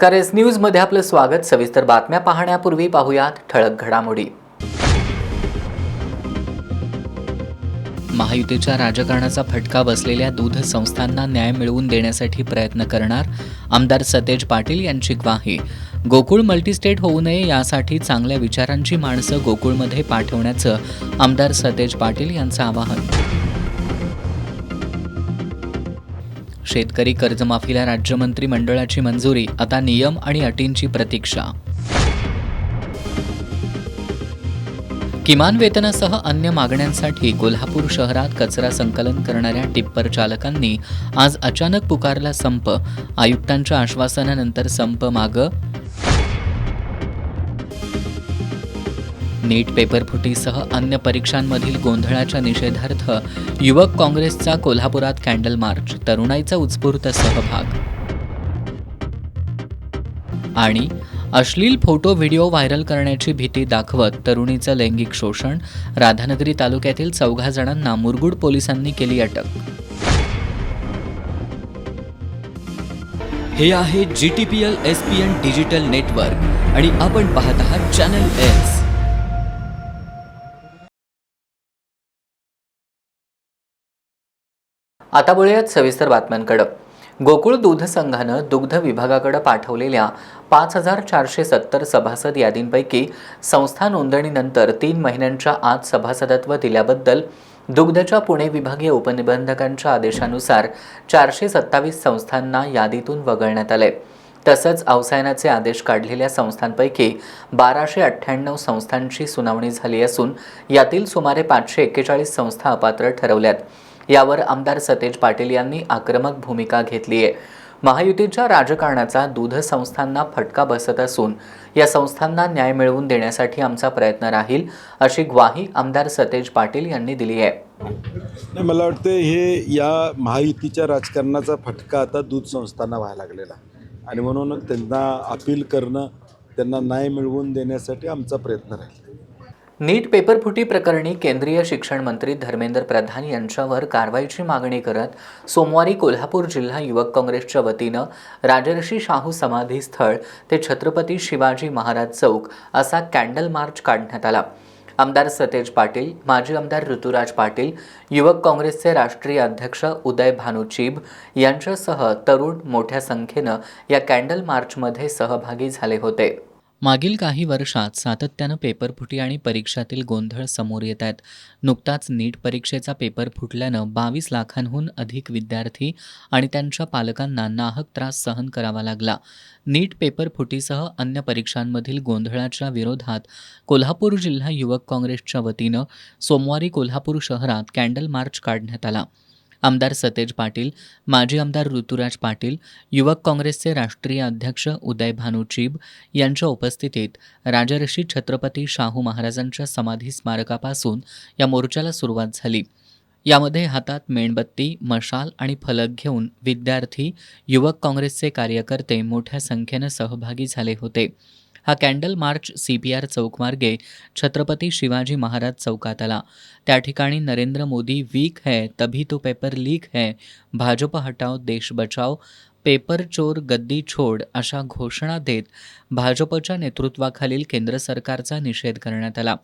नमस्कार, S news मध्ये आपलं स्वागत। सविस्तर बातम्या पाहण्यापूर्वी पाहूयात ठळक घडामोडी। महायुतीच्या राजकारणाचा फटका बसलेल्या दूध संस्थांना न्याय मिळवून देण्यासाठी प्रयत्न करणार, आमदार सतेज पाटील यांची ग्वाही। गोकुळ मल्टीस्टेट होऊ नये यासाठी चांगल्या विचारांची माणसं गोकुळमध्ये पाठवण्याचं आमदार सतेज पाटील यांचं आवाहन। शेतकरी कर्जमाफीला राज्य मंत्रिमंडळाची मंजुरी, आता नियम आणि अटींची प्रतीक्षा। किमान वेतनासह अन्य मागण्यांसाठी कोल्हापूर शहरात कचरा संकलन करणाऱ्या टिप्पर चालकांनी आज अचानक पुकारला संप, आयुक्तांच्या आश्वासनानंतर संप मागं। नीट पेपरफुटीसह अन्य परीक्षांमधील गोंधळाच्या निषेधार्थ युवक काँग्रेसचा कोल्हापुरात कॅन्डल मार्च, तरुणाईचा उत्स्फूर्त सहभाग। आणि अश्लील फोटो व्हिडिओ व्हायरल करण्याची भीती दाखवत तरुणीचं लैंगिक शोषण, राधानगरी तालुक्यातील 4 जणांना मुरगुड पोलिसांनी केली अटक। हे आहे GTPL SPN डिजिटल नेटवर्क आणि आपण पाहत आहात चॅनल एस। आता बोलूयात सविस्तर बातम्यांकडे। गोकुळ दूध संघानं दुग्ध विभागाकडे पाठवलेल्या 5470 सभासद यादींपैकी संस्था नोंदणीनंतर 3 महिन्यांच्या आत सभासदत्व दिल्याबद्दल दुग्धच्या पुणे विभागीय उपनिबंधकांच्या आदेशानुसार 427 संस्थांना यादीतून वगळण्यात आले। तसंच अवसायनाचे आदेश काढलेल्या संस्थांपैकी 1298 संस्थांची सुनावणी झाली असून यातील सुमारे 541 संस्था अपात्र ठरवल्यात। यावर आमदार सतेज पाटील यांनी आक्रमक भूमिका घेतली आहे। महायुतीच्या राजकारणाचा दूध संस्थांना फटका बसत असून या संस्थांना न्याय मिळवून देण्यासाठी आमचा प्रयत्न राहील, अशी ग्वाही आमदार सतेज पाटील यांनी दिली आहे। मला वाटतं हे या महायुतीच्या राजकारणाचा फटका आता दूध संस्थांना व्हायला लागलेला आणि म्हणून त्यांना अपील करणं, त्यांना न्याय मिळवून देण्यासाठी आमचा प्रयत्न राहील। नीट पेपरफुटी प्रकरणी केंद्रीय शिक्षण मंत्री धर्मेंद्र प्रधान यांच्यावर कारवाईची मागणी करत सोमवारी कोल्हापूर जिल्हा युवक काँग्रेसच्या वतीनं राजर्षी शाहू समाधी स्थळ ते छत्रपती शिवाजी महाराज चौक असा कॅन्डल मार्च काढण्यात आला। आमदार सतेज पाटील, माजी आमदार ऋतुराज पाटील, युवक काँग्रेसचे राष्ट्रीय अध्यक्ष उदय भानू चीब यांच्यासह तरुण मोठ्या संख्येनं या कॅन्डल मार्चमध्ये सहभागी झाले होते। मागील काही वर्षात सातत्यानं पेपरफुटी आणि परीक्षातील गोंधळ समोर येत आहेत। नुकताच नीट परीक्षेचा पेपर फुटल्यानं 22 लाखांहून अधिक विद्यार्थी आणि त्यांच्या पालकांना नाहक त्रास सहन करावा लागला। नीट पेपरफुटीसह अन्य परीक्षांमधील गोंधळाच्या विरोधात कोल्हापूर जिल्हा युवक काँग्रेसच्या वतीनं सोमवारी कोल्हापूर शहरात कॅन्डल मार्च काढण्यात आला। आमदार सतेज पाटील, माजी आमदार ऋतुराज पाटील, युवक काँग्रेसचे राष्ट्रीय अध्यक्ष उदय भानू चीब यांच्या उपस्थितीत राजर्षी छत्रपती शाहू महाराजांच्या समाधी स्मारकापासून या मोर्चाला सुरुवात झाली। यामध्ये हातात मेणबत्ती, मशाल आणि फलक घेऊन विद्यार्थी, युवक काँग्रेसचे कार्यकर्ते मोठ्या संख्येनं सहभागी झाले होते। हा कॅन्डल मार्च CPR चौकमार्गे छत्रपती शिवाजी महाराज चौकात आला। त्या ठिकाणी नरेंद्र मोदी वीक है तभी तो पेपर लीक है, भाजप हटाओ देश बचाओ, पेपर चोर गद्दी छोड अशा घोषणा देत भाजपच्या नेतृत्वाखालील केंद्र सरकारचा निषेध करण्यात आला।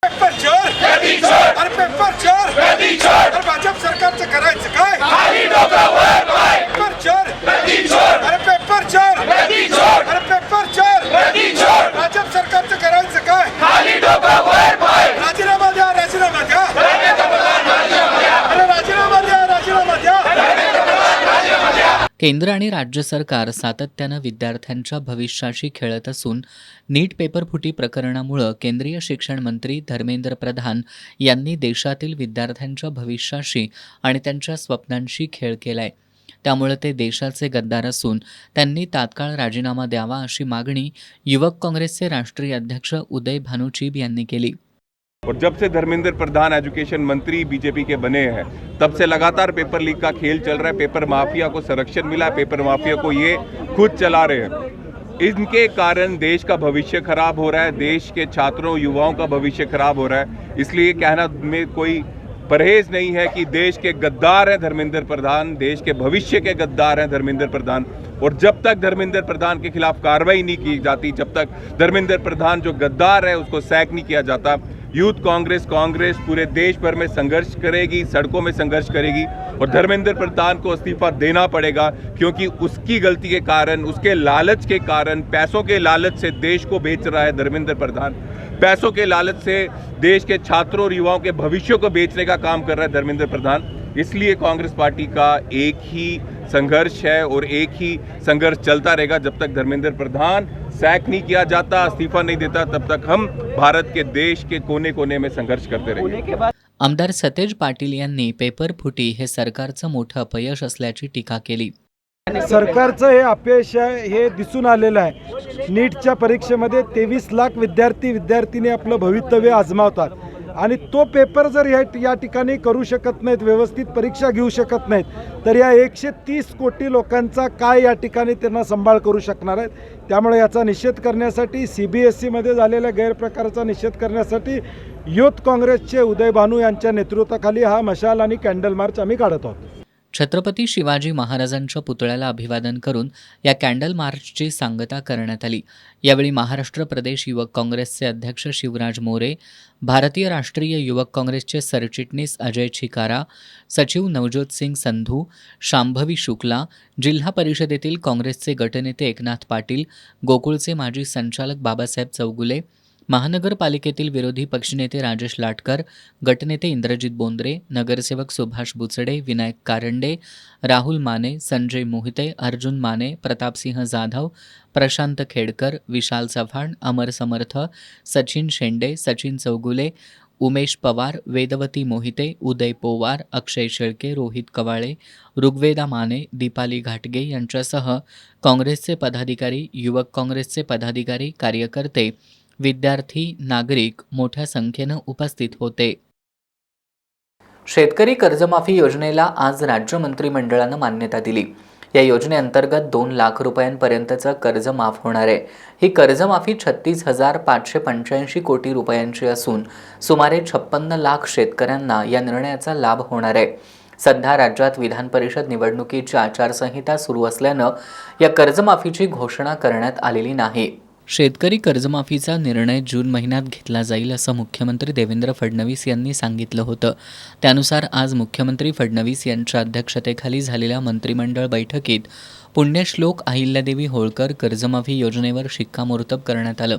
पेपर चोर गद्दी छोड, अरे पेपर चोर गद्दी छोड, अरे भाजप सरकारचं करायचं काय? खाली डोकं वर पाय, पेपर चोर गद्दी छोड, अरे पेपर चोर गद्दी छोड, अरे पेपर चोर गद्दी छोड, भाजप सरकारचं करायचं काय? खाली डोकं वर पाय, राजीनामा द्या, राजीनामा द्या, अरे राजीनामा द्या, राजीनामा द्या। केंद्र आणि राज्य सरकार सातत्यानं विद्यार्थ्यांच्या भविष्याशी खेळत असून नीट पेपरफुटी प्रकरणामुळे केंद्रीय शिक्षण मंत्री धर्मेंद्र प्रधान यांनी देशातील विद्यार्थ्यांच्या भविष्याशी आणि त्यांच्या स्वप्नांशी खेळ केलाय। त्यामुळे ते देशाचे गद्दार असून त्यांनी तात्काळ राजीनामा द्यावा, अशी मागणी युवक काँग्रेसचे राष्ट्रीय अध्यक्ष उदय भानू चीब यांनी केली। और जब से धर्मेंद्र प्रधान एजुकेशन मंत्री बीजेपी के बने हैं तब से लगातार पेपर लीक का खेल चल रहा है। पेपर माफिया को संरक्षण मिला, पेपर माफिया को ये खुद चला रहे हैं। इनके कारण देश का भविष्य खराब हो रहा है, देश के छात्रों युवाओं का भविष्य खराब हो रहा है। इसलिए कहना में कोई परहेज नहीं है कि देश के गद्दार हैं धर्मेंद्र प्रधान, देश के भविष्य के गद्दार हैं धर्मेंद्र प्रधान। और जब तक धर्मेंद्र प्रधान के खिलाफ कार्रवाई नहीं की जाती, जब तक धर्मेंद्र प्रधान जो गद्दार है उसको सैक नहीं किया जाता, यूथ कांग्रेस पूरे देश भर में संघर्ष करेगी, सड़कों में संघर्ष करेगी और धर्मेंद्र प्रधान को इस्तीफा देना पड़ेगा, क्योंकि उसकी गलती के कारण, उसके लालच के कारण, पैसों के लालच से देश को बेच रहा है धर्मेंद्र प्रधान। पैसों के लालच से देश के छात्रों और युवाओं के भविष्य को बेचने का काम कर रहा है धर्मेंद्र प्रधान। इसलिए कांग्रेस पार्टी का एक ही संघर्ष है और एक ही संघर्ष चलता रहेगा जब तक धर्मेंद्र प्रधान सैक नहीं किया जाता, इस्तीफा नहीं देता, तब तक हम भारत के देश के कोने कोने में संघर्ष करते रहेंगे। आमदार सतेज पाटील यांनी पेपर फुटी हे सरकारचं मोठं अपयश असल्याची टीका केली. सरकारचं हे अपयश आहे हे दिसून आलेलं आहे. नीटच्या परीक्षेमध्ये 23 लाख विद्यार्थी आपलं भवितव्य आजमावतात आणि तो पेपर जर या ठिकाणी करू शकत नाहीत, व्यवस्थित परीक्षा घेऊ शकत नाहीत, तर या 130 कोटी लोकांचा काय या ठिकाणी त्यांना सांभाळ करू शकणार आहेत. त्यामुळे याचा निषेध करण्यासाठी, CBSEमध्ये झालेल्या गैरप्रकाराचा निषेध करण्यासाठी युथ काँग्रेसचे उदय भानू यांच्या नेतृत्वाखाली हा मशाल आणि कॅन्डल मार्च आम्ही काढत आहोत. छत्रपती शिवाजी महाराजांच्या पुतळ्याला अभिवादन करून या कॅन्डल मार्चची सांगता करण्यात आली. यावेळी महाराष्ट्र प्रदेश युवक काँग्रेसचे अध्यक्ष शिवराज मोरे, भारतीय राष्ट्रीय युवक काँग्रेसचे सरचिटणीस अजय छिकारा, सचिव नवज्योत सिंग संधू, शांभवी शुक्ला, जिल्हा परिषदेतील काँग्रेसचे गटनेते एकनाथ पाटील, गोकुळचे माजी संचालक बाबासाहेब चौगुले, महानगरपालिकेतील विरोधी पक्षनेते राजेश लाटकर, गटनेते इंद्रजित बोंद्रे, नगरसेवक सुभाष बुचडे, विनायक कारंडे, राहुल माने, संजय मोहिते, अर्जुन माने, प्रतापसिंह जाधव, प्रशांत खेडकर, विशाल चव्हाण, अमर समर्थ, सचिन शेंडे, सचिन चौगुले, उमेश पवार, वेदवती मोहिते, उदय पोवार, अक्षय शेळके, रोहित कवाळे, ऋग्वेदा माने, दीपाली घाटगे यांच्यासह काँग्रेसचे पदाधिकारी, युवक काँग्रेसचे पदाधिकारी, कार्यकर्ते, विद्यार्थी, नागरिक मोठ्या संख्येनं उपस्थित होते. शेतकरी कर्जमाफी योजनेला आज राज्य मंत्रिमंडळानं मान्यता दिली. या योजनेअंतर्गत 2 लाख रुपयांपर्यंतचं कर्ज माफ होणार आहे. ही कर्जमाफी 36,585 कोटी रुपयांची असून सुमारे 56 लाख शेतकऱ्यांना या निर्णयाचा लाभ होणार आहे. सध्या राज्यात विधान परिषद निवडणुकीची आचारसंहिता सुरू असल्यानं या कर्जमाफीची घोषणा करण्यात आलेली नाही. शेतकरी कर्जमाफीचा निर्णय जून महिन्यात घेतला जाईल असं मुख्यमंत्री देवेंद्र फडणवीस यांनी सांगितलं होतं. त्यानुसार आज मुख्यमंत्री फडणवीस यांच्या अध्यक्षतेखाली झालेल्या मंत्रिमंडळ बैठकीत पुण्यश्लोक अहिल्यादेवी होळकर कर्जमाफी योजनेवर शिक्कामोर्तब करण्यात आलं.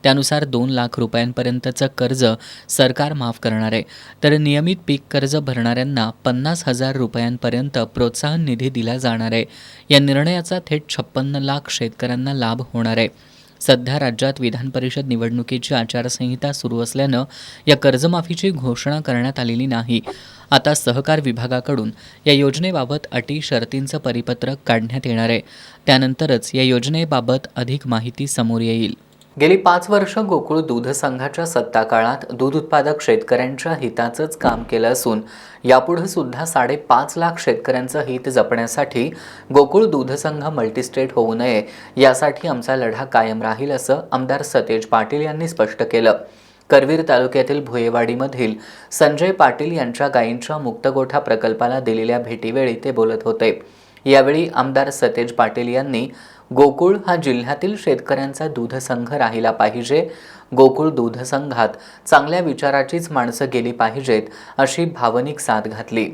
त्यानुसार 2 लाख रुपयांपर्यंतचं कर्ज सरकार माफ करणार आहे, तर नियमित पीक कर्ज भरणाऱ्यांना 50,000 रुपयांपर्यंत प्रोत्साहन निधी दिला जाणार आहे. या निर्णयाचा थेट 56 लाख शेतकऱ्यांना लाभ होणार आहे. सध्या राज्यात विधान परिषद निवडणुकीची आचारसंहिता सुरू असल्यानं या कर्जमाफीची घोषणा करण्यात आलेली नाही. आता सहकार विभागाकडून या योजनेबाबत अटी शर्तींचं परिपत्रक काढण्यात येणार आहे. त्यानंतरच या योजनेबाबत अधिक माहिती समोर येईल. गेली 5 वर्ष गोकुळ दूध संघाच्या सत्ता काळात दूध उत्पादक शेतकऱ्यांच्या हिताचंच काम केलं असून यापुढे सुद्धा 5.5 लाख शेतकऱ्यांचं हित जपण्यासाठी गोकुळ दूध संघ मल्टीस्टेट होऊ नये यासाठी आमचा लढा कायम राहील असं आमदार सतेज पाटील यांनी स्पष्ट केलं. करवीर तालुक्यातील भुयेवाडीमधील संजय पाटील यांच्या गायींच्या मुक्तगोठा प्रकल्पाला दिलेल्या भेटीवेळी ते बोलत होते. यावेळी आमदार सतेज पाटील यांनी गोकुळ हा जिल्ह्यातील शेतकऱ्यांचा दूध संघ राहिला पाहिजे, गोकुळ दूध संघात चांगल्या विचाराचीच माणसं गेली पाहिजेत अशी भावनिक साथ घातली.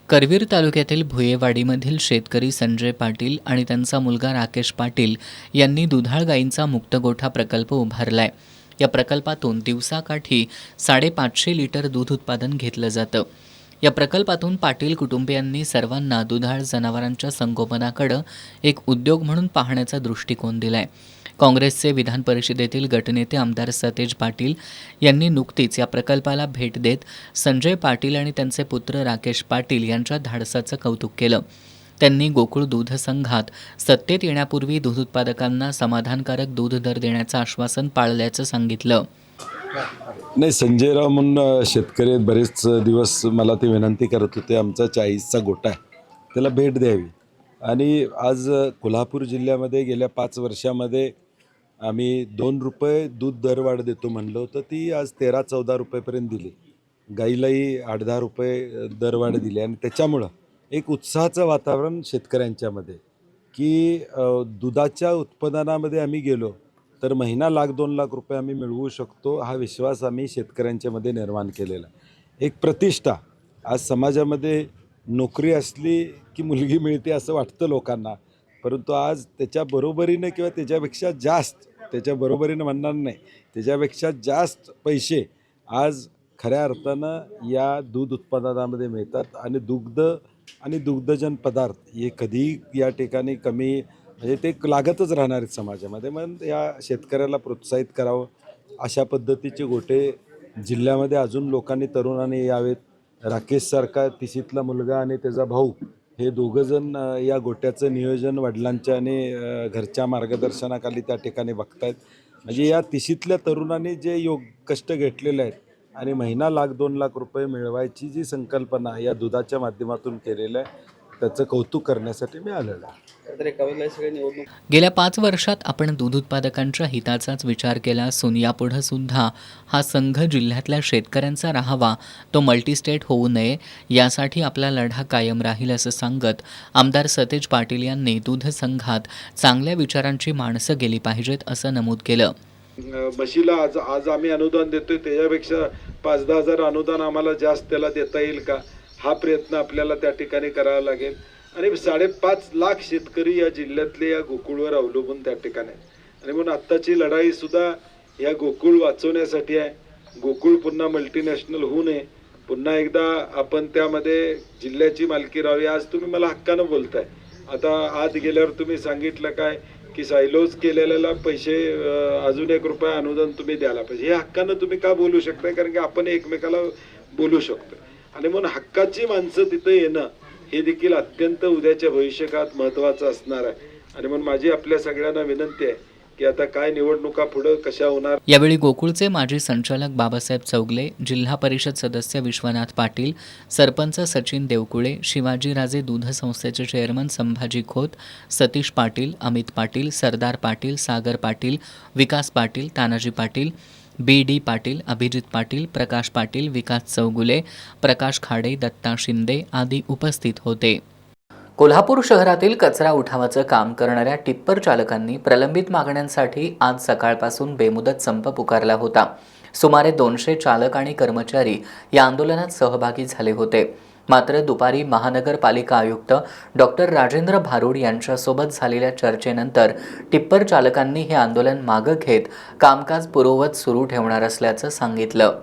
करवीर तालुक्यातील भुयेवाडीमधील शेतकरी संजय पाटील आणि त्यांचा मुलगा राकेश पाटील यांनी दुधाळ गायींचा मुक्तगोठा प्रकल्प उभारलाय. या प्रकल्पातून दिवसाकाठी 550 लिटर दूध उत्पादन घेतलं जातं. या प्रकल्पातून पाटील कुटुंबियांनी सर्वांना दुधाळ जनावरांच्या संगोपनाकडे एक उद्योग म्हणून पाहण्याचा दृष्टिकोन दिलाय. काँग्रेसचे विधान परिषदेतील गटनेते आमदार सतेज पाटील यांनी नुकतीच या प्रकल्पाला भेट देत संजय पाटील आणि त्यांचे पुत्र राकेश पाटील यांच्या धाडसाचं कौतुक केलं. त्यांनी गोकुळ दूध संघात सत्तेत येण्यापूर्वी दूध उत्पादकांना समाधानकारक दूध दर देण्याचं आश्वासन पाळल्याचं सांगितलं. नाही, संजयराव म्हणून शेतकरी बरेच दिवस मला ते विनंती करत होते, आमचा 40चा गोठा आहे, त्याला भेट द्यावी. आणि आज कोल्हापूर जिल्ह्यामध्ये गेल्या 5 वर्षामध्ये आम्ही 2 रुपये दूध दरवाढ देतो म्हणलं होतं, ती आज 13-14 रुपयेपर्यंत दिली. गाईलाही 8-10 रुपये दरवाढ दिली आणि त्याच्यामुळं एक उत्साहाचं वातावरण शेतकऱ्यांच्यामध्ये की दुधाच्या उत्पादनामध्ये आम्ही गेलो तर महिना 1,00,000-2 लाख रुपये आम्ही मिळवू शकतो, हा विश्वास आम्ही शेतकऱ्यांच्यामध्ये निर्माण केलेला. एक प्रतिष्ठा आज समाजामध्ये नोकरी असली की मुलगी मिळते असं वाटतं लोकांना, परंतु आज त्याच्या बरोबरीनं किंवा त्याच्यापेक्षा जास्त, त्याच्या बरोबरीनं म्हणणार नाही, त्याच्यापेक्षा जास्त पैसे आज खऱ्या अर्थानं या दूध उत्पादनामध्ये मिळतात आणि दुग्ध आणि दुग्धजन्य पदार्थ हे कधीही या ठिकाणी कमी म्हणजे ते लागतच राहणार आहेत समाजामध्ये. मग या शेतकऱ्याला प्रोत्साहित करावं अशा पद्धतीचे गोटे जिल्ह्यामध्ये अजून लोकांनी तरुणांनी यावेत. राकेशसारखा तिशीतला मुलगा आणि त्याचा भाऊ हे दोघंजण या गोट्याचं नियोजन वडिलांच्या आणि घरच्या मार्गदर्शनाखाली त्या ठिकाणी बघतायत. म्हणजे या तिशीतल्या तरुणांनी जे कष्ट घेतलेले आहेत आणि महिना 1,00,000-2 लाख रुपये मिळवायची जी संकल्पना या दुधाच्या माध्यमातून केलेलं आहे त्याचं कौतुक करण्यासाठी मी आलेलो आहे. गेल्या 5 वर्षात आपण दूध उत्पादकांच्या हिताचाच विचार केला असून यापुढे सुद्धा हा संघ जिल्ह्यातल्या शेतकऱ्यांचा राहावा, तो मल्टीस्टेट होऊ नये यासाठी आपला लढा कायम राहील असं सांगत आमदार सतेज पाटील यांनी दूध संघात चांगल्या विचारांची माणसं गेली पाहिजेत असं नमूद केलं. म्हशीला आज आम्ही अनुदान देतोय त्याच्यापेक्षा 5-10 हजार अनुदान आम्हाला जास्त त्याला देता येईल का, हा प्रयत्न आपल्याला त्या ठिकाणी करावा लागेल. आणि 5.5 लाख शेतकरी या जिल्ह्यातले या गोकुळवर अवलंबून त्या ठिकाणी आणि म्हणून आत्ताची लढाई सुद्धा या गोकुळ वाचवण्यासाठी आहे. गोकुळ पुन्हा मल्टीनॅशनल होऊ नये, पुन्हा एकदा आपण त्यामध्ये जिल्ह्याची मालकी राहावी. आज तुम्ही मला हक्कानं बोलताय, आता आत गेल्यावर तुम्ही सांगितलं काय की सायलोज केलेल्याला पैसे अजून 1 रुपया अनुदान तुम्ही द्यायला पाहिजे. हे हक्कानं तुम्ही का बोलू शकताय, कारण की आपण एकमेकाला बोलू शकतो आणि म्हणून हक्काची माणसं तिथं येणं हे देखील अत्यंत उद्याच्या भविष्यकाळात महत्त्वाचं असणार आहे. आणि म्हणून माझी आपल्या सगळ्यांना विनंती आहे की आता काय निवडणुका पुढं कशा होणार. यावेळी गोकुळचे माजी संचालक बाबासाहेब चौगले, जिल्हा परिषद सदस्य विश्वनाथ पाटील, सरपंच सचिन देवकुळे, शिवाजीराजे दूध संस्थेचे चेअरमन संभाजी खोत, सतीश पाटील, अमित पाटील, सरदार पाटील, सागर पाटील, विकास पाटील, तानाजी पाटील, B.D. पाटील, अभिजित पाटील, प्रकाश पाटील, विकास चौगुले, प्रकाश खाडे, दत्ता शिंदे आदी उपस्थित होते. कोल्हापूर शहरातील कचरा उठावाचं काम करणाऱ्या टिप्पर चालकांनी प्रलंबित मागण्यांसाठी आज सकाळपासून बेमुदत संप पुकारला होता. सुमारे 200 चालक आणि कर्मचारी या आंदोलनात सहभागी झाले होते. मात्र दुपारी महानगरपालिका आयुक्त डॉक्टर राजेंद्र भारुड यांच्यासोबत झालेल्या चर्चेनंतर टिप्पर चालकांनी हे आंदोलन मागं घेत कामकाज पूर्ववत सुरू ठेवणार असल्याचं सांगितलं.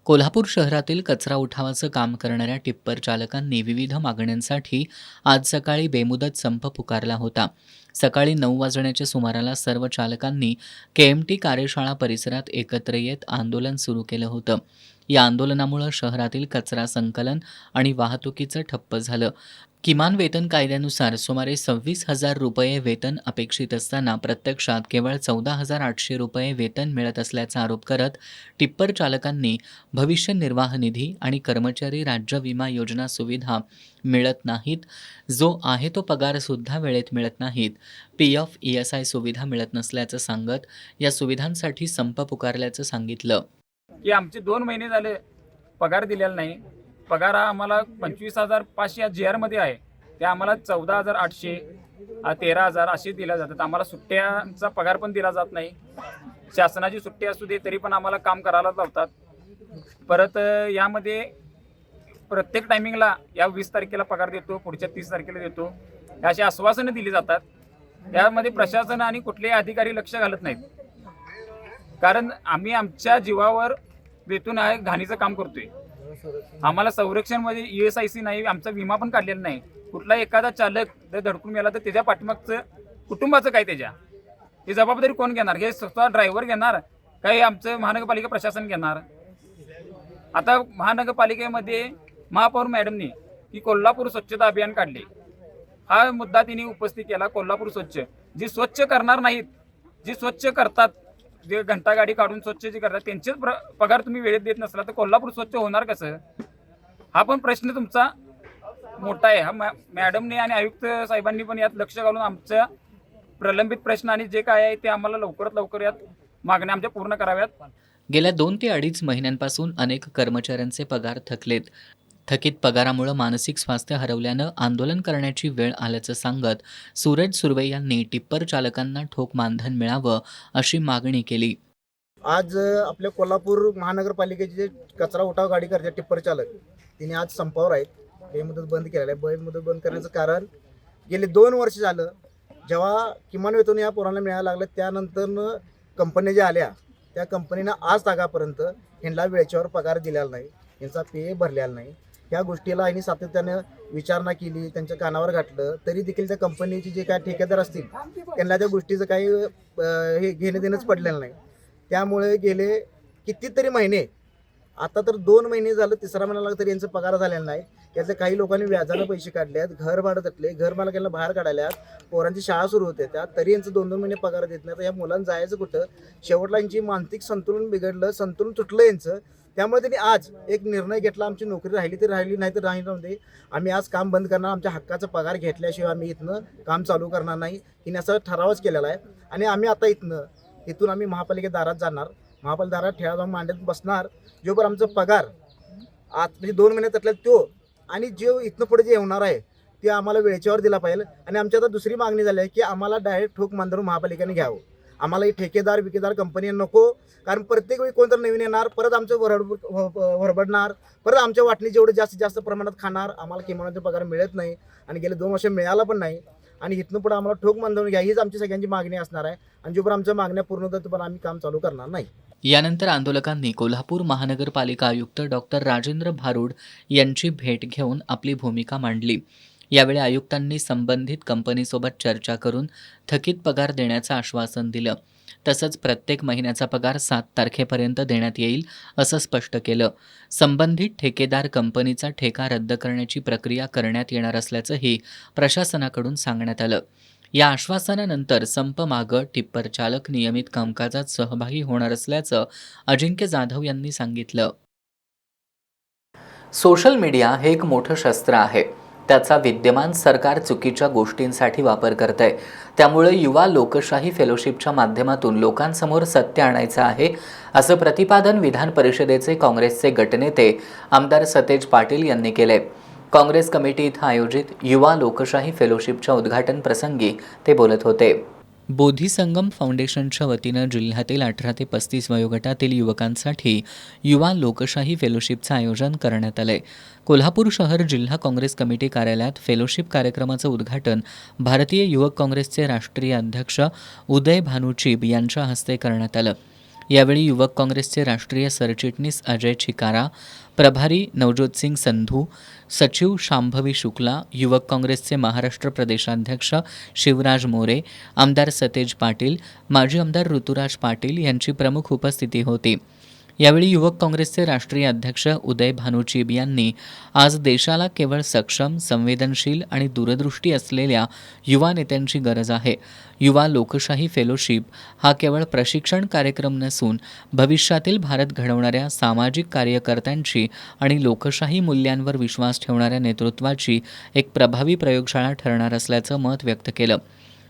कोल्हापूर शहरातील कचरा उठावाचं काम करणाऱ्या टिप्पर चालकांनी विविध मागण्यांसाठी आज सकाळी बेमुदत संप पुकारला होता. सकाळी 9 वाजण्याच्या सुमाराला सर्व चालकांनी KMT कार्यशाळा परिसरात एकत्र येत आंदोलन सुरू केलं होतं. या आंदोलनामुळे शहरातील कचरा संकलन आणि वाहतुकीचं ठप्प झालं. किमान वेतन कायद्यानुसार सुमारे 26,000 रुपये वेतन अपेक्षित असताना प्रत्यक्षात केवळ 14,800 रुपये वेतन मिळत असल्याचा आरोप करत टिप्पर चालकांनी भविष्य निर्वाह निधी आणि कर्मचारी राज्य विमा योजना सुविधा मिळत नाहीत, जो आहे तो पगारसुद्धा वेळेत मिळत नाहीत, PF ESI सुविधा मिळत नसल्याचं सांगत या सुविधांसाठी संप पुकारल्याचं सांगितलं. की आमचे 2 महिने झाले पगार दिलेला नाही. पगार हा आम्हाला 25,500 या GR मध्ये आहे, ते आम्हाला 14,800 13,000 असे दिल्या जातात. आम्हाला सुट्ट्यांचा पगार पण दिला जात नाही. शासनाची सुट्टी असू दे तरी पण आम्हाला काम करायला लावतात. परत यामध्ये प्रत्येक टायमिंगला या 20 तारखेला पगार देतो, पुढच्या 30 तारखेला देतो, अशी आश्वासनं दिली जातात. यामध्ये प्रशासन आणि कुठलेही अधिकारी लक्ष घालत नाहीत. कारण आम्ही आमच्या जीवावर बेतून आहे घाणीचं काम करतोय. आम्हाला संरक्षणमध्ये ESIC नाही, आमचा विमा पण काढलेला नाही. कुठला एखादा चालक जर धडकून गेला तर त्याच्या पाठीमागचं कुटुंबाचं काय, त्याच्या ही जबाबदारी कोण घेणार? हे स्वतः ड्रायव्हर घेणार काय, आमचं महानगरपालिका प्रशासन घेणार? आता महानगरपालिकेमध्ये महापौर मॅडमनी की कोल्हापूर स्वच्छता अभियान काढले. हा मुद्दा तिने उपस्थित केला. कोल्हापूर स्वच्छ, जी स्वच्छ करणार नाहीत, जी स्वच्छ करतात, जे घंटागाडी काढून स्वच्छ जे करतात त्यांचेच पगार तुम्ही वेळेत देत नसला तर कोल्हापूर स्वच्छ होणार कसं? हा पण प्रश्न तुमचा मोठा आहे. हा मॅडमने आणि आयुक्त साहेबांनी पण यात लक्ष घालून आमच्या प्रलंबित प्रश्न आणि जे काय आहे ते आम्हाला लवकरात लवकर यात मागण्या आमच्या पूर्ण कराव्यात. गेल्या 2 ते 2.5 महिन्यांपासून अनेक कर्मचाऱ्यांचे पगार थकलेत. थकीत पगारामुळे मानसिक स्वास्थ्य हरवल्यानं आंदोलन करण्याची वेळ आल्याचं सांगत सूरज सुर्वे यांनी टिप्पर चालकांना ठोक मानधन मिळावं अशी मागणी केली. आज आपल्या कोल्हापूर महानगरपालिकेचे जे कचरा उठाव गाडी करते टिप्पर चालक तिने आज संपावर आहेत. बेमुदत बंद केलेलं आहे. बेमुदत बंद करण्याचं कारण गेले 2 वर्ष झालं जेव्हा किमान वेतन या पोरांना मिळायला लागलं त्यानंतर कंपन्या ज्या आल्या त्या कंपनीनं आज तागापर्यंत ह्यांना वेळेच्यावर पगार दिलेला नाही, यांचा पे भरलेला नाही. ह्या गोष्टीला यांनी सातत्यानं विचारणा केली, त्यांच्या कानावर घातलं, तरी देखील त्या कंपनीचे जे काय ठेकेदार असतील त्यांना त्या गोष्टीचं काही हे घेणं देणंच पडलेलं नाही. त्यामुळे गेले कितीतरी महिने, आता तर 2 महिने झालं, 3रा महिना लागला तरी यांचा पगार झालेला नाही. यातले काही लोकांनी व्याजानं पैसे काढले आहेत, घर भाडं तटले, घर मालकांना बाहेर काढायला, पोरांची शाळा सुरू होते त्या तरी यांचं 2-2 महिने पगार देत नाही. तर या मुलांना जायचं कुठं? शेवटला यांची मानसिक संतुलन बिघडलं, संतुलन तुटलं यांचं. त्यामुळे त्यांनी आज एक निर्णय घेतला, आमची नोकरी राहिली तर राहिली, नाही तर राहिली, आम्ही आज काम बंद करणार, आमच्या हक्काचा पगार घेतल्याशिवाय आम्ही इथनं काम चालू करणार नाही. हिने असं ठरावच केलेला आहे. आणि आम्ही आता इथून आम्ही महापालिकेत दारात जाणार, महापालिका दारात ठेळा जाऊन मांडत बसणार. जोपर्यंत आमचा पगार आज म्हणजे 2 महिन्यात तटला तो आणि जो इथनं पुढे जे होणार आहे ते आम्हाला वेळेच्यावर दिला पाहिजे. आणि आमची आता दुसरी मागणी झाली आहे की आम्हाला डायरेक्ट ठोक मानधन महापालिकेने घ्यावं. आम्हाला ही ठेकेदार कंपनी नको, कारण प्रत्येक वेळी कोणतं नवीन येणार, परत आमचं वरबडणार, परत आमच्या वाटणी जेवढं जास्तीत जास्त प्रमाणात खाणार. आम्हाला किमान पगार मिळत नाही आणि गेले 2 वर्ष मिळाला पण नाही. आणि इथनं पुढे आम्हाला ठोक मानधन घ्या हीच आमची सगळ्यांची मागणी असणार आहे. आणि जोपर्यंत आमच्या मागण्या पूर्ण होतात तोपर्यंत आम्ही काम चालू करणार नाही. यानंतर आंदोलकांनी कोल्हापूर महानगरपालिका आयुक्त डॉक्टर राजेंद्र भारुड यांची भेट घेऊन आपली भूमिका मांडली. यावेळी आयुक्तांनी संबंधित कंपनीसोबत चर्चा करून थकीत पगार देण्याचं आश्वासन दिलं. तसंच प्रत्येक महिन्याचा पगार 7 तारखेपर्यंत देण्यात येईल असं स्पष्ट केलं. संबंधित ठेकेदार कंपनीचा ठेका रद्द करण्याची प्रक्रिया करण्यात येणार असल्याचंही प्रशासनाकडून सांगण्यात आलं. या आश्वासनानंतर संप मागं टिप्पर चालक नियमित कामकाजात सहभागी होणार असल्याचं अजिंक्य जाधव यांनी सांगितलं. सोशल मीडिया हे एक मोठं शस्त्र आहे. त्याचा विद्यमान सरकार चुकीच्या गोष्टींसाठी वापर करतंय. त्यामुळे युवा लोकशाही फेलोशिपच्या माध्यमातून लोकांसमोर सत्य आणायचं आहे असं प्रतिपादन विधान परिषदेचे काँग्रेसचे गटनेते आमदार सतेज पाटील यांनी केले. काँग्रेस कमिटी इथं आयोजित युवा लोकशाही फेलोशिपच्या उद्घाटन प्रसंगी ते बोलत होते. बोधिसंगम फाउंडेशनच्या वतीनं जिल्ह्यातील 18 ते 35 वयोगटातील युवकांसाठी युवा लोकशाही फेलोशिपचं आयोजन करण्यात आलंय. कोल्हापूर शहर जिल्हा काँग्रेस कमिटी कार्यालयात फेलोशिप कार्यक्रमाचं उद्घाटन भारतीय युवक काँग्रेसचे राष्ट्रीय अध्यक्ष उदय भानुचिब यांच्या हस्ते करण्यात आलं. यावेळी युवक काँग्रेसचे राष्ट्रीय सरचिटणीस अजय छिकारा, प्रभारी नवज्योतसिंग संधू, सचिव शांभवी शुक्ला, युवक काँग्रेसचे महाराष्ट्र प्रदेशाध्यक्ष शिवराज मोरे, आमदार सतेज पाटील, माजी आमदार ऋतुराज पाटील यांची प्रमुख उपस्थिती होती. यावेळी युवक काँग्रेसचे राष्ट्रीय अध्यक्ष उदय भानुचिब यांनी आज देशाला केवळ सक्षम, संवेदनशील आणि दूरदृष्टी असलेल्या युवा नेत्यांची गरज आहे. युवा लोकशाही फेलोशिप हा केवळ प्रशिक्षण कार्यक्रम नसून भविष्यातील भारत घडवणाऱ्या सामाजिक कार्यकर्त्यांची आणि लोकशाही मूल्यांवर विश्वास ठेवणाऱ्या नेतृत्वाची एक प्रभावी प्रयोगशाळा ठरणार असल्याचं मत व्यक्त केलं.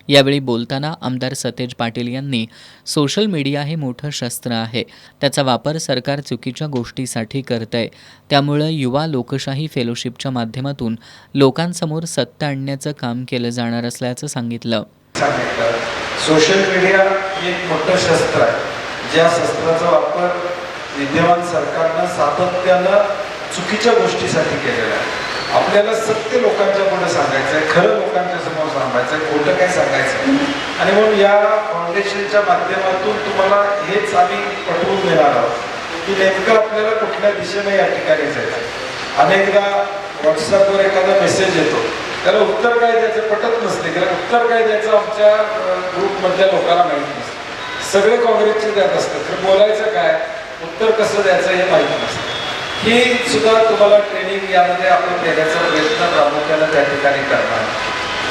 यावेळी बोलताना आमदार सतेज पाटील यांनी सोशल मीडिया हे मोठं शस्त्र आहे. त्याचा वापर सरकार चुकीच्या गोष्टीसाठी करतंय. त्यामुळे युवा लोकशाही फेलोशिपच्या माध्यमातून लोकांसमोर सत्य आणण्याचं काम केलं जाणार असल्याचं सांगितलं. सोशल मीडिया हे एक मोठं शस्त्र आहे. ज्या शस्त्राचा वापर विद्यमान सरकारनं सातत्यानं चुकीच्या गोष्टीसाठी केलेला आहे. आपल्याला सत्य लोकांच्या पुढे सांगायचं आहे, खरं लोकांच्या समोर सांगायचं आहे, खोटं काय सांगायचं. आणि म्हणून या फाउंडेशनच्या माध्यमातून तुम्हाला हेच आम्ही पटवून देणार आहोत की नेमकं आपल्याला कुठल्या दिशेने या ठिकाणी जायचं. अनेकदा व्हॉट्सअपवर एखादा मेसेज येतो, त्याला उत्तर काय द्यायचं पटत नसते, कारण उत्तर काय द्यायचं आमच्या ग्रुपमधल्या लोकांना माहीत नसतं. सगळे काँग्रेसचे द्यात असतात, तर बोलायचं काय, उत्तर कसं द्यायचं हे माहीत नसतं. ही सुद्धा तुम्हाला ट्रेनिंग यामध्ये आपण देण्याचा प्रयत्न प्रामुख्याने त्या ठिकाणी करणार.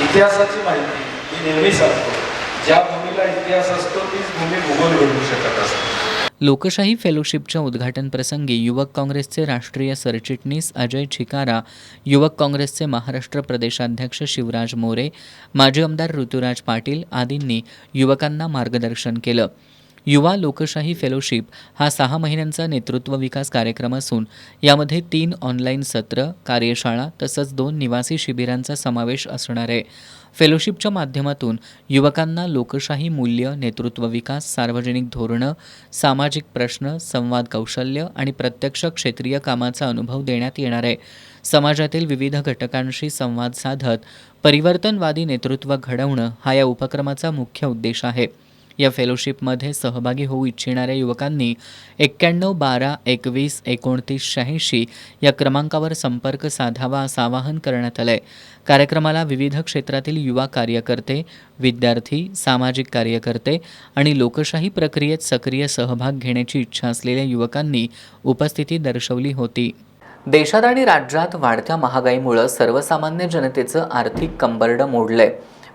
इतिहासाची माहिती मी नेहमी सांगतो, ज्या भूमीला इतिहास असतो तीच भूमी भूगोल घडवू शकत असते. लोकशाही फेलोशिपच्या उद्घाटन प्रसंगी युवक काँग्रेसचे राष्ट्रीय सरचिटणीस अजय छिकारा, युवक काँग्रेसचे महाराष्ट्र प्रदेशाध्यक्ष शिवराज मोरे, माजी आमदार ऋतुराज पाटील आदींनी युवकांना मार्गदर्शन केलं. युवा लोकशाही फेलोशिप हा 6 महिन्यांचा नेतृत्व विकास कार्यक्रम असून यामध्ये 3 ऑनलाईन सत्र, कार्यशाळा तसंच 2 निवासी शिबिरांचा समावेश असणार आहे. फेलोशिपच्या माध्यमातून युवकांना लोकशाही मूल्य, नेतृत्व विकास, सार्वजनिक धोरणं, सामाजिक प्रश्न, संवाद कौशल्य आणि प्रत्यक्ष क्षेत्रीय कामाचा अनुभव देण्यात येणार आहे. समाजातील विविध घटकांशी संवाद साधत परिवर्तनवादी नेतृत्व घडवणं हा या उपक्रमाचा मुख्य उद्देश आहे. या फेलोशिपमध्ये सहभागी होऊ इच्छिणाऱ्या युवकांनी 91 12 21 29 86 या क्रमांकावर संपर्क साधावा असं आवाहन करण्यात आलं आहे. कार्यक्रमाला विविध क्षेत्रातील युवा कार्यकर्ते, विद्यार्थी, सामाजिक कार्यकर्ते आणि लोकशाही प्रक्रियेत सक्रिय सहभाग घेण्याची इच्छा असलेल्या युवकांनी उपस्थिती दर्शवली होती. देशात आणि राज्यात वाढत्या महागाईमुळे सर्वसामान्य जनतेचं आर्थिक कंबरडं मोडलंय.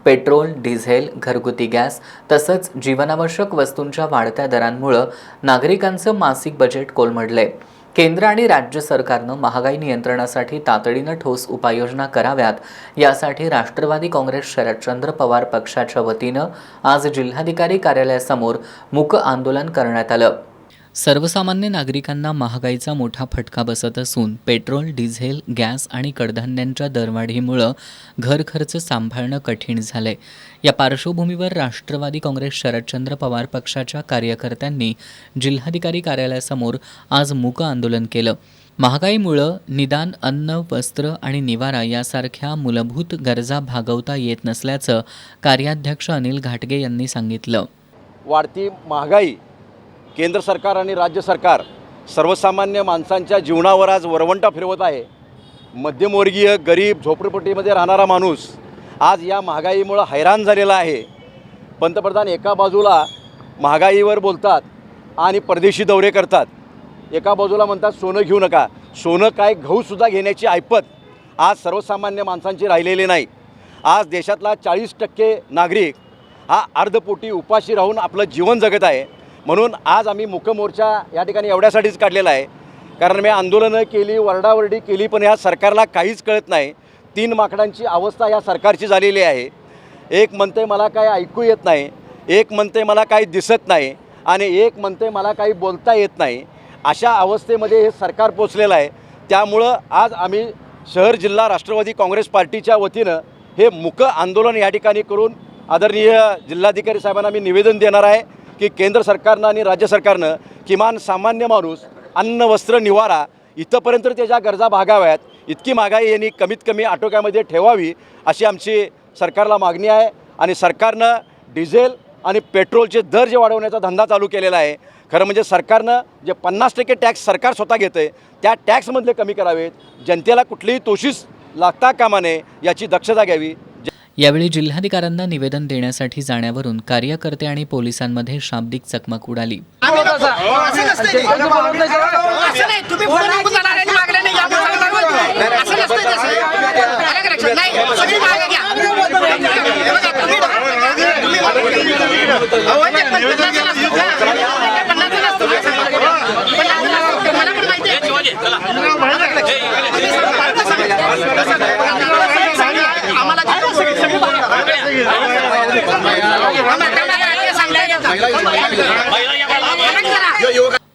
पेट्रोल, डिझेल, घरगुती गॅस तसंच जीवनावश्यक वस्तूंच्या वाढत्या दरांमुळे नागरिकांचं मासिक बजेट कोलमडलंय. केंद्र आणि राज्य सरकारनं महागाई नियंत्रणासाठी तातडीनं ठोस उपाययोजना कराव्यात यासाठी राष्ट्रवादी काँग्रेस शरदचंद्र पवार पक्षाच्या वतीनं आज जिल्हाधिकारी कार्यालयासमोर मूक आंदोलन करण्यात आलं. सर्वसामान्य नागरिकांना महागाईचा मोठा फटका बसत असून पेट्रोल, डिझेल, गॅस आणि कडधान्यांच्या दरवाढीमुळं घर खर्च सांभाळणं कठीण झालंय. या पार्श्वभूमीवर राष्ट्रवादी काँग्रेस शरदचंद्र पवार पक्षाच्या कार्यकर्त्यांनी जिल्हाधिकारी कार्यालयासमोर आज मूक आंदोलन केलं. महागाईमुळं निदान अन्न, वस्त्र आणि निवारा यासारख्या मूलभूत गरजा भागवता येत नसल्याचं कार्याध्यक्ष अनिल घाटगे यांनी सांगितलं. वाढती महागाई, केंद्र सरकार आणि राज्य सरकार सर्वसामान्य माणसांच्या जीवनावर आज वरवंटा फिरवत आहे. मध्यमवर्गीय, गरीब, झोपडपट्टीमध्ये राहणारा माणूस आज या महागाईमुळं हैराण झालेला आहे. पंतप्रधान एका बाजूला महागाईवर बोलतात आणि परदेशी दौरे करतात. एका बाजूला म्हणतात सोनं घेऊ नका. सोनं काय, गहूसुद्धा घेण्याची ऐपत आज सर्वसामान्य माणसांची राहिलेली नाही. आज देशातला 40% नागरिक हा अर्धपोटी उपाशी राहून आपलं जीवन जगत आहे. म्हणून आज आम्ही मूक मोर्चा या ठिकाणी एवढ्यासाठीच काढलेला आहे, कारण मी आंदोलनं केली, वरडावरडी केली, पण ह्या सरकारला काहीच कळत नाही. 3 माकडांची अवस्था या सरकारची झालेली आहे. एक म्हणते मला काय ऐकू येत नाही, एक म्हणते मला काही दिसत नाही आणि एक म्हणते मला काही बोलता येत नाही. अशा अवस्थेमध्ये हे सरकार पोचलेलं आहे. त्यामुळं आज आम्ही शहर जिल्हा राष्ट्रवादी काँग्रेस पार्टीच्या वतीनं हे मूक आंदोलन या ठिकाणी करून आदरणीय जिल्हाधिकारी साहेबांना मी निवेदन देणार आहे की केंद्र सरकारनं आणि राज्य सरकारनं किमान सामान्य माणूस अन्न, वस्त्र, निवारा इथंपर्यंत त्याच्या गरजा भागाव्यात, इतकी महागाई यांनी कमीत कमी आटोक्यामध्ये ठेवावी अशी आमची सरकारला मागणी आहे. आणि सरकारनं डिझेल आणि पेट्रोलचे दर जे वाढवण्याचा धंदा चालू केलेला आहे, खरं म्हणजे सरकारनं जे 50% टॅक्स सरकार स्वतः घेतं आहे त्या टॅक्समधले कमी करावेत. जनतेला कुठलीही तोशीस लागता कामा नये याची दक्षता घ्यावी. यावेळी जिल्हाधिकाऱ्यांना निवेदन देण्यासाठी जाण्यावरून कार्यकर्ते आणि पोलिसांमध्ये शाब्दिक चकमक उडाली.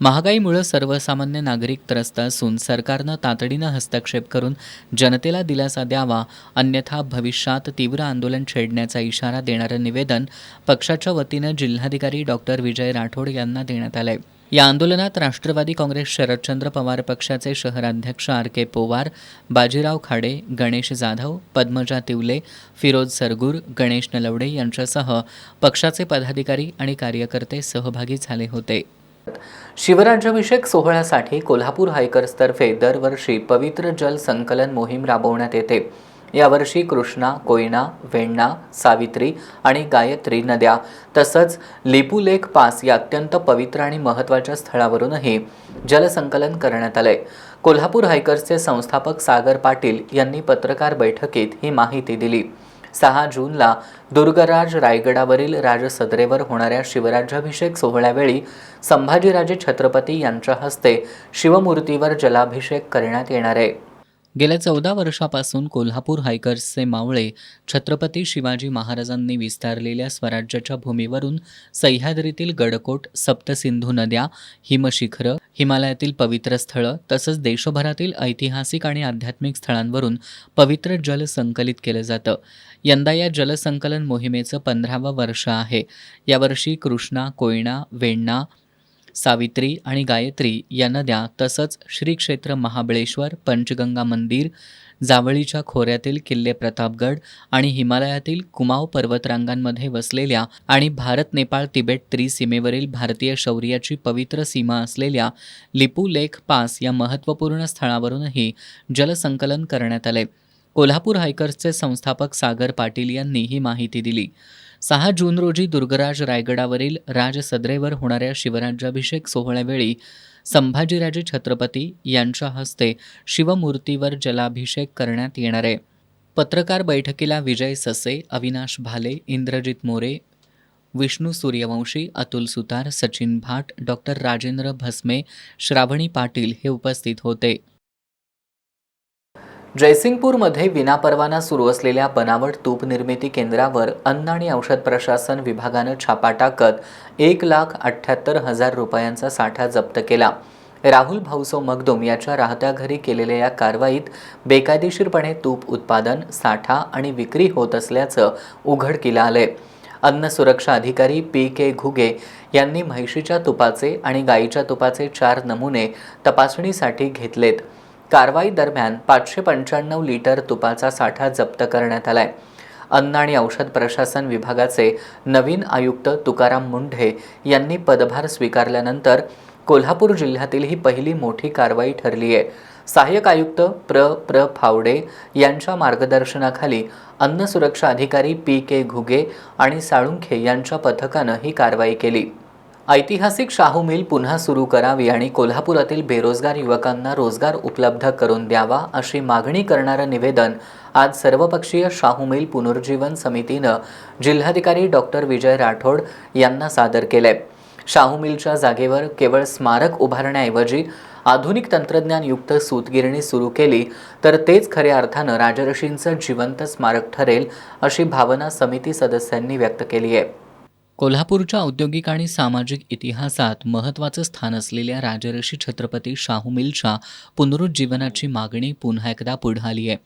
महागाईमुळे सर्वसामान्य नागरिक त्रस्त असून सरकारनं तातडीनं हस्तक्षेप करून जनतेला दिलासा द्यावा, अन्यथा भविष्यात तीव्र आंदोलन छेडण्याचा इशारा देणारं निवेदन पक्षाच्या वतीनं जिल्हाधिकारी डॉक्टर विजय राठोड यांना देण्यात आलंय. या आंदोलनात राष्ट्रवादी काँग्रेस शरदचंद्र पवार पक्षाचे शहराध्यक्ष RK पोवार, बाजीराव खाडे, गणेश जाधव, पद्मजा तिवले, फिरोज सरगूर, गणेश नलवडे यांच्यासह पक्षाचे पदाधिकारी आणि कार्यकर्ते सहभागी झाले होते. शिवराज्याभिषेक सोहळ्यासाठी कोल्हापूर हायकर्सतर्फे दरवर्षी पवित्र जल संकलन मोहीम राबवण्यात येते. यावर्षी कृष्णा, कोयना, वेण्णा, सावित्री आणि गायत्री नद्या तसंच लिपू लेक पास या अत्यंत पवित्र आणि महत्त्वाच्या स्थळावरूनही जलसंकलन करण्यात आलंय. कोल्हापूर हायकर्सचे संस्थापक सागर पाटील यांनी पत्रकार बैठकीत ही माहिती दिली. 6 जूनला दुर्गराज रायगडावरील राजसदरेवर होणाऱ्या शिवराज्याभिषेक सोहळ्यावेळी संभाजीराजे छत्रपती यांच्या हस्ते शिवमूर्तीवर जलाभिषेक करण्यात येणार आहे. गेल्या 14 वर्षापासून कोल्हापूर हायकर्सचे मावळे छत्रपती शिवाजी महाराजांनी विस्तारलेल्या स्वराज्याच्या भूमीवरून सह्याद्रीतील गडकोट, सप्तसिंधू नद्या, हिमशिखरं, हिमालयातील पवित्र स्थळं तसंच देशभरातील ऐतिहासिक आणि आध्यात्मिक स्थळांवरून पवित्र जल संकलित केलं जातं. यंदा या जलसंकलन मोहिमेचं 15वं वर्ष आहे. यावर्षी कृष्णा, कोयना, वेण्णा, सावित्री आणि गायत्री या नद्या तसंच श्री क्षेत्र महाबळेश्वर, पंचगंगा मंदिर, जावळीच्या खोऱ्यातील किल्ले प्रतापगड आणि हिमालयातील कुमाव पर्वतरांगांमध्ये वसलेल्या आणि भारत, नेपाळ, तिबेट त्रिसीमेवरील भारतीय शौर्याची पवित्र सीमा असलेल्या लिपू लेक पास या महत्त्वपूर्ण स्थळावरूनही जलसंकलन करण्यात आले. कोल्हापूर हायकर्सचे संस्थापक सागर पाटील यांनी ही माहिती दिली. 6 जून रोजी दुर्गराज रायगडावरील राजसदरेवर होणाऱ्या शिवराज्याभिषेक सोहळ्यावेळी संभाजीराजे छत्रपती यांच्या हस्ते शिवमूर्तीवर जलाभिषेक करण्यात येणार आहे. पत्रकार बैठकीला विजय ससे, अविनाश भाले, इंद्रजित मोरे, विष्णू सूर्यवंशी, अतुल सुतार, सचिन भाट, डॉक्टर राजेंद्र भस्मे, श्रावणी पाटील हे उपस्थित होते. जयसिंगपूरमध्ये विनापरवाना सुरू असलेल्या बनावट तूप निर्मिती केंद्रावर अन्न आणि औषध प्रशासन विभागानं छापा टाकत 1,78,000 रुपयांचा साठा जप्त केला. राहुल भाऊसो मगदुम याच्या राहत्या घरी केलेल्या या कारवाईत बेकायदेशीरपणे तूप उत्पादन, साठा आणि विक्री होत असल्याचं उघडकीला आलंय. अन्न सुरक्षा अधिकारी PK घुगे यांनी म्हैशीच्या तुपाचे आणि गाईच्या तुपाचे 4 नमुने तपासणीसाठी घेतलेत. कारवाई दरम्यान 595 लिटर तुपाचा साठा जप्त करण्यात आलाय. अन्न आणि औषध प्रशासन विभागाचे नवीन आयुक्त तुकाराम मुंढे यांनी पदभार स्वीकारल्यानंतर कोल्हापूर जिल्ह्यातील ही पहिली मोठी कारवाई ठरली आहे. सहाय्यक आयुक्त प्र फावडे यांच्या मार्गदर्शनाखाली अन्न सुरक्षा अधिकारी PK घुगे आणि साळुंखे यांच्या पथकानं ही कारवाई केली. ऐतिहासिक शाहू मिल पुन्हा सुरू करावी आणि कोल्हापुरातील बेरोजगार युवकांना रोजगार उपलब्ध करून द्यावा अशी मागणी करणारं निवेदन आज सर्वपक्षीय शाहू मिल पुनरुज्जीवन समितीनं जिल्हाधिकारी डॉक्टर विजय राठोड यांना सादर केलंय. शाहू मिलच्या जागेवर केवळ स्मारक उभारण्याऐवजी आधुनिक तंत्रज्ञानयुक्त सूतगिरणी सुरू केली तर तेच खऱ्या अर्थानं राजर्षींचं जिवंत स्मारक ठरेल अशी भावना समिती सदस्यांनी व्यक्त केली आहे. कोल्हापूरच्या औद्योगिक आणि सामाजिक इतिहासात महत्त्वाचं स्थान असलेल्या राजर्षी छत्रपती शाहू मिलच्या पुनरुज्जीवनाची मागणी पुन्हा एकदा पुढे आली आहे.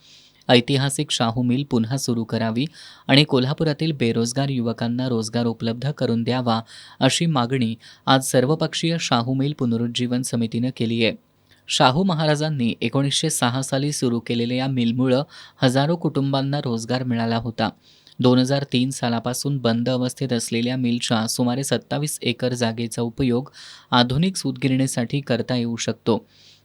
ऐतिहासिक शाहू मिल पुन्हा सुरू करावी आणि कोल्हापुरातील बेरोजगार युवकांना रोजगार उपलब्ध करून द्यावा अशी मागणी आज सर्वपक्षीय शाहू मिल पुनरुज्जीवन समितीनं केली आहे. शाहू महाराजांनी 1906 साली सुरू केलेल्या या मिलमुळं हजारो कुटुंबांना रोजगार मिळाला होता. 2003 सालापासून बंद अवस्थेत असलेल्या मिलच्या सुमारे 27 एकर जागेचा उपयोग आधुनिक सूतगिरणीसाठी करता येऊ शकतो.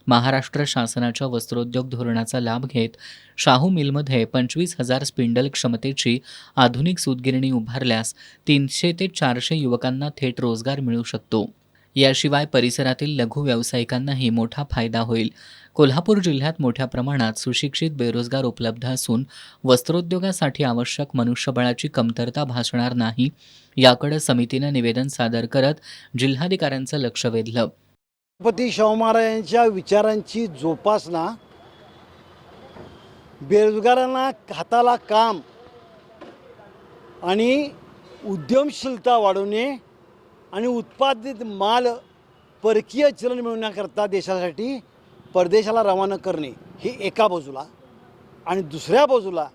महाराष्ट्र शासनाच्या वस्त्रोद्योग धोरणाचा लाभ घेत शाहू मिलमध्ये 25,000 स्पिंडल क्षमतेची आधुनिक सूतगिरणी उभारल्यास 300 ते 400 युवकांना थेट रोजगार मिळू शकतो. याशिवाय परिसरातील लघु व्यावसायिकांनाही मोठा फायदा होईल. कोल्हापूर जिल्ह्यात मोठ्या प्रमाणात सुशिक्षित बेरोजगार उपलब्ध असून वस्त्रोद्योगासाठी आवश्यक मनुष्यबळाची कमतरता भासणार नाही याकडे समितीनं निवेदन सादर करत जिल्हाधिकाऱ्यांचं लक्ष वेधलं. छत्रपती शाहू महाराजांच्या विचारांची जोपासना, बेरोजगारांना हाताला काम आणि उद्यमशीलता वाढवणे आणि उत्पादित माल परकीय चलन मिळवण्याकरता देशासाठी परदेशाला रवाना करणे ही एका बाजूला, आणि दुसऱ्या बाजूला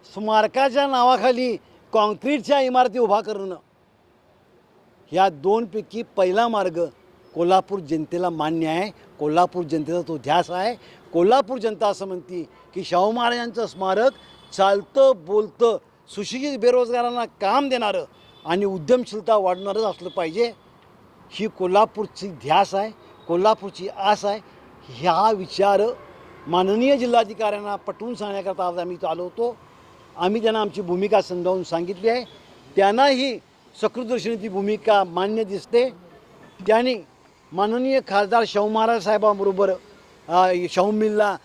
स्मारकाच्या नावाखाली कॉन्क्रीटच्या इमारती उभा करणं, या दोनपैकी पहिला मार्ग कोल्हापूर जनतेला मान्य आहे. कोल्हापूर जनतेचा तो ध्यास आहे. कोल्हापूर जनता असं म्हणते की शाहू महाराजांचं स्मारक चालतं बोलतं सुशिक्षित बेरोजगारांना काम देणारं आणि उद्यमशीलता वाढणारच असलं पाहिजे. ही कोल्हापूरची ध्यास आहे, कोल्हापूरची आस आहे. ह्या विचार माननीय जिल्हाधिकाऱ्यांना पटवून सांगण्याकरता आज आम्ही आलो होतो. आम्ही त्यांना आमची भूमिका समजावून सांगितली आहे. त्यांनाही सकृतदर्शनी ती भूमिका मान्य दिसते. त्यांनी माननीय खासदार शाहू महाराज साहेबांबरोबर शाहू मिलला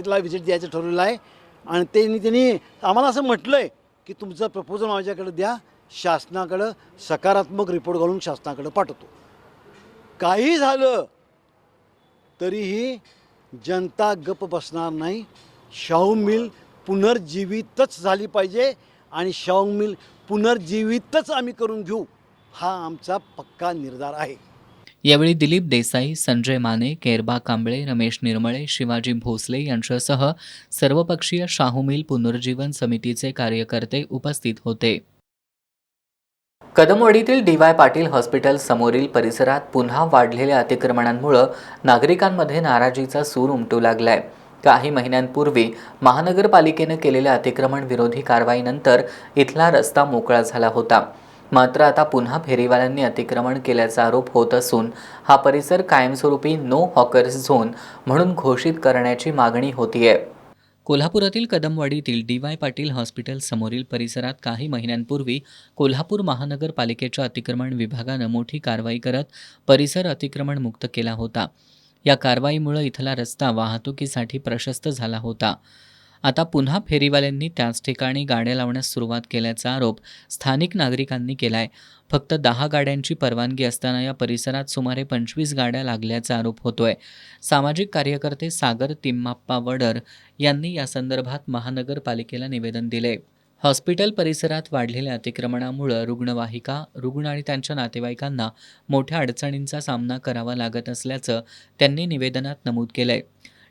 व्हिजिट द्यायचं ठरवलं आहे आणि त्यांनी आम्हाला असं म्हटलं आहे की तुमचं प्रपोजल माझ्याकडे द्या, शासनाकडं सकारात्मक रिपोर्ट घालून शासनाकडं पाठवतो. काही झालं तरीही जनता गप्प बसणार नाही. शाहू मिल पुनर्जीवितच झाली पाहिजे आणि शाहू मिल पुनर्जीवितच आम्ही करून घेऊ, हा आमचा पक्का निर्धार आहे. यावेळी दिलीप देसाई, संजय माने, केरबा कांबळे, रमेश निर्मळे, शिवाजी भोसले यांच्यासह सर्वपक्षीय शाहू मिल पुनर्जीवन समितीचे कार्यकर्ते उपस्थित होते. कदमवाडीतील डी.वाय. पाटील हॉस्पिटल समोरील परिसरात पुन्हा वाढलेल्या अतिक्रमणांमुळे नागरिकांमध्ये नाराजीचा सूर उमटू लागलाय. काही महिन्यांपूर्वी महानगरपालिकेने केलेल्या अतिक्रमण विरोधी कारवाईनंतर इथला रस्ता मोकळा झाला होता. मात्र आता पुन्हा फेरीवाल्यांनी अतिक्रमण केल्याचा आरोप होत असून हा परिसर कायमस्वरूपी नो हॉकर्स झोन म्हणून घोषित करण्याची मागणी होतीये. कोल्हापुरातील कदमवाडीतील डी.वाय. पाटील हॉस्पिटल समोरील परिसरात काही महिन्यांपूर्वी कोल्हापूर महानगरपालिकेच्या अतिक्रमण विभागानं मोठी कारवाई करत परिसर अतिक्रमण मुक्त केला होता. या कारवाईमुळे इथला रस्ता वाहतुकीसाठी प्रशस्त झाला होता. आता पुन्हा फेरीवाल्यांनी त्याच ठिकाणी गाड्या लावण्यास सुरुवात केल्याचा आरोप स्थानिक नागरिकांनी केलाय. फक्त 10 गाड्यांची परवानगी असताना या परिसरात सुमारे 25 गाड्या लागल्याचा आरोप होतोय. सामाजिक कार्यकर्ते सागर तिम्माप्पा वडर यांनी या संदर्भात महानगरपालिकेला निवेदन दिले. हॉस्पिटल परिसरात वाढलेल्या अतिक्रमणामुळे रुग्णवाहिका, रुग्ण आणि त्यांच्या नातेवाईकांना मोठ्या अडचणींचा सामना करावा लागत असल्याचं त्यांनी निवेदनात नमूद केलंय.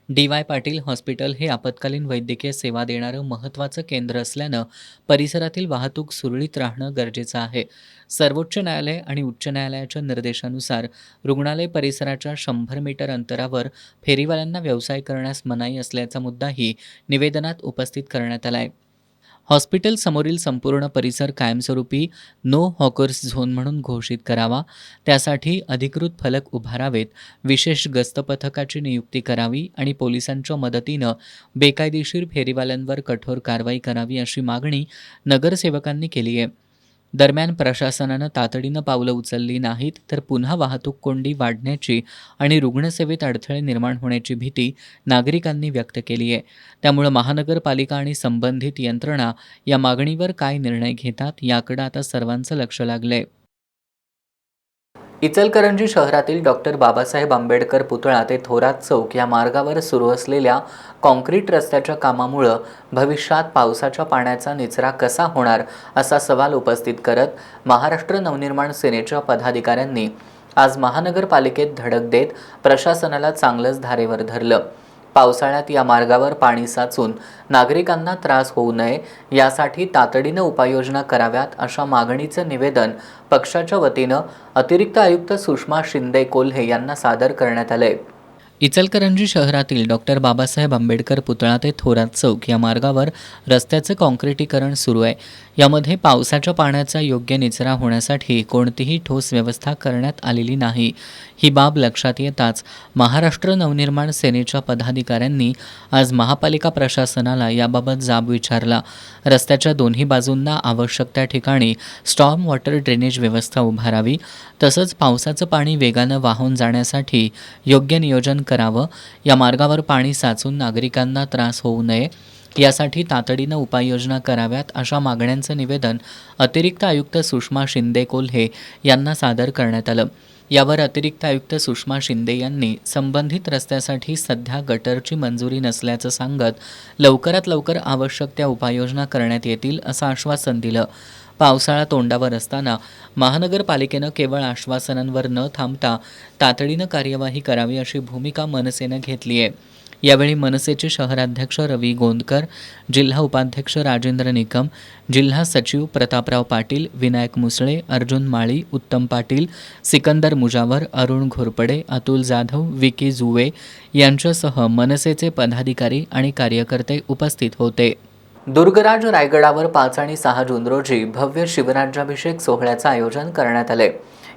डी.वाय. पाटील हॉस्पिटल हे आपत्कालीन वैद्यकीय सेवा देणारं महत्त्वाचं केंद्र असल्यानं परिसरातील वाहतूक सुरळीत राहणं गरजेचं आहे. सर्वोच्च न्यायालय आणि उच्च न्यायालयाच्या निर्देशानुसार रुग्णालय परिसराच्या 100 मीटर अंतरावर फेरीवाल्यांना व्यवसाय करण्यास मनाई असल्याचा मुद्दाही निवेदनात उपस्थित करण्यात आलाय. हॉस्पिटल समोरील संपूर्ण परिसर कायमस्वरूपी नो हॉकर्स झोन म्हणून घोषित करावा. त्यासाठी अधिकृत फलक उभारावेत, विशेष गस्त पथकाची नियुक्ती करावी आणि पोलिसांच्या मदतीनं बेकायदेशीर फेरीवाल्यांवर कठोर कारवाई करावी अशी मागणी नगरसेवकांनी केली आहे. दरम्यान प्रशासनानं तातडीनं पावलं उचलली नाहीत तर पुन्हा वाहतूक कोंडी वाढण्याची आणि रुग्णसेवेत अडथळे निर्माण होण्याची भीती नागरिकांनी व्यक्त केली आहे. त्यामुळे महानगरपालिका आणि संबंधित यंत्रणा या मागणीवर काय निर्णय घेतात याकडे आता सर्वांचं लक्ष लागलंय. इचलकरंजी शहरातील डॉक्टर बाबासाहेब आंबेडकर पुतळा ते थोरात चौक या मार्गावर सुरू असलेल्या कॉन्क्रीट रस्त्याच्या कामामुळे भविष्यात पावसाच्या पाण्याचा निचरा कसा होणार असा सवाल उपस्थित करत महाराष्ट्र नवनिर्माण सेनेच्या पदाधिकाऱ्यांनी आज महानगरपालिकेत धडक देत प्रशासनाला चांगलंच धारेवर धरलं. पावसाळ्यात या मार्गावर पाणी साचून नागरिकांना त्रास होऊ नये यासाठी तातडीनं उपाययोजना कराव्यात अशा मागणीचं निवेदन पक्षाच्या वतीनं अतिरिक्त आयुक्त सुषमा शिंदे कोल्हे यांना सादर करण्यात आलंय. इचलकरंजी शहरातील डॉक्टर बाबासाहेब आंबेडकर पुतळा ते थोरात चौक या मार्गावर रस्त्याचं काँक्रिटीकरण सुरू आहे. यामध्ये पावसाच्या पाण्याचा योग्य निचरा होण्यासाठी कोणतीही ठोस व्यवस्था करण्यात आलेली नाही. ही बाब लक्षात येताच महाराष्ट्र नवनिर्माण सेनेच्या पदाधिकाऱ्यांनी आज महापालिका प्रशासनाला याबाबत जाब विचारला. रस्त्याच्या दोन्ही बाजूंना आवश्यक त्या ठिकाणी स्टॉर्म वॉटर ड्रेनेज व्यवस्था उभारावी, तसंच पावसाचं पाणी वेगानं वाहून जाण्यासाठी योग्य नियोजन करावं. या मार्गावर पाणी साचून नागरिकांना त्रास होऊ नये यासाठी तातडीनं उपाययोजना कराव्यात अशा मागण्यांचं निवेदन अतिरिक्त आयुक्त सुषमा शिंदे कोल्हे यांना सादर करण्यात आलं. यावर अतिरिक्त आयुक्त सुषमा शिंदे यांनी संबंधित रस्त्यासाठी सध्या गटरची मंजुरी नसल्याचं सांगत लवकरात लवकर आवश्यक त्या उपाययोजना करण्यात येतील असं आश्वासन दिलं. पावसाळा तोंडावर असताना महानगरपालिकेनं केवळ आश्वासनांवर न थांबता तातडीनं कार्यवाही करावी अशी भूमिका मनसेनं घेतली आहे. यावेळी मनसेचे शहराध्यक्ष रवी गोंदकर, जिल्हा उपाध्यक्ष राजेंद्र निकम, जिल्हा सचिव प्रतापराव पाटील, विनायक मुसळे, अर्जुन माळी, उत्तम पाटील, सिकंदर मुजावर, अरुण घोरपडे, अतुल जाधव, विकी जुवे यांच्यासह मनसेचे पदाधिकारी आणि कार्यकर्ते उपस्थित होते. दुर्गराज रायगडावर 5 आणि 6 जून रोजी भव्य शिवराज्याभिषेक सोहळ्याचं आयोजन करण्यात आले.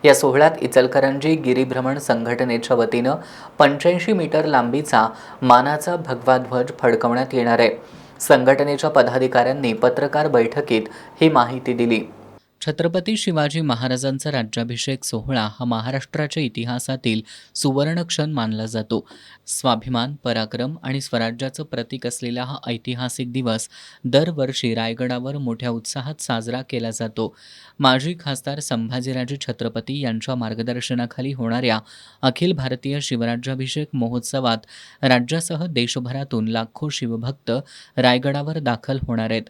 या सोहळ्यात इचलकरंजी गिरीभ्रमण संघटनेच्या वतीनं 85 मीटर लांबीचा मानाचा भगवा ध्वज फडकवण्यात येणार आहे. संघटनेच्या पदाधिकाऱ्यांनी पत्रकार बैठकीत ही माहिती दिली. छत्रपती शिवाजी महाराजांचा राज्याभिषेक सोहळा हा महाराष्ट्राच्या इतिहासातील सुवर्णक्षण मानला जातो. स्वाभिमान, पराक्रम आणि स्वराज्याचं प्रतीक असलेला हा ऐतिहासिक दिवस दरवर्षी रायगडावर मोठ्या उत्साहात साजरा केला जातो. माजी खासदार संभाजीराजे छत्रपती यांच्या मार्गदर्शनाखाली होणाऱ्या अखिल भारतीय शिवराज्याभिषेक महोत्सवात राज्यासह देशभरातून लाखो शिवभक्त रायगडावर दाखल होणार आहेत.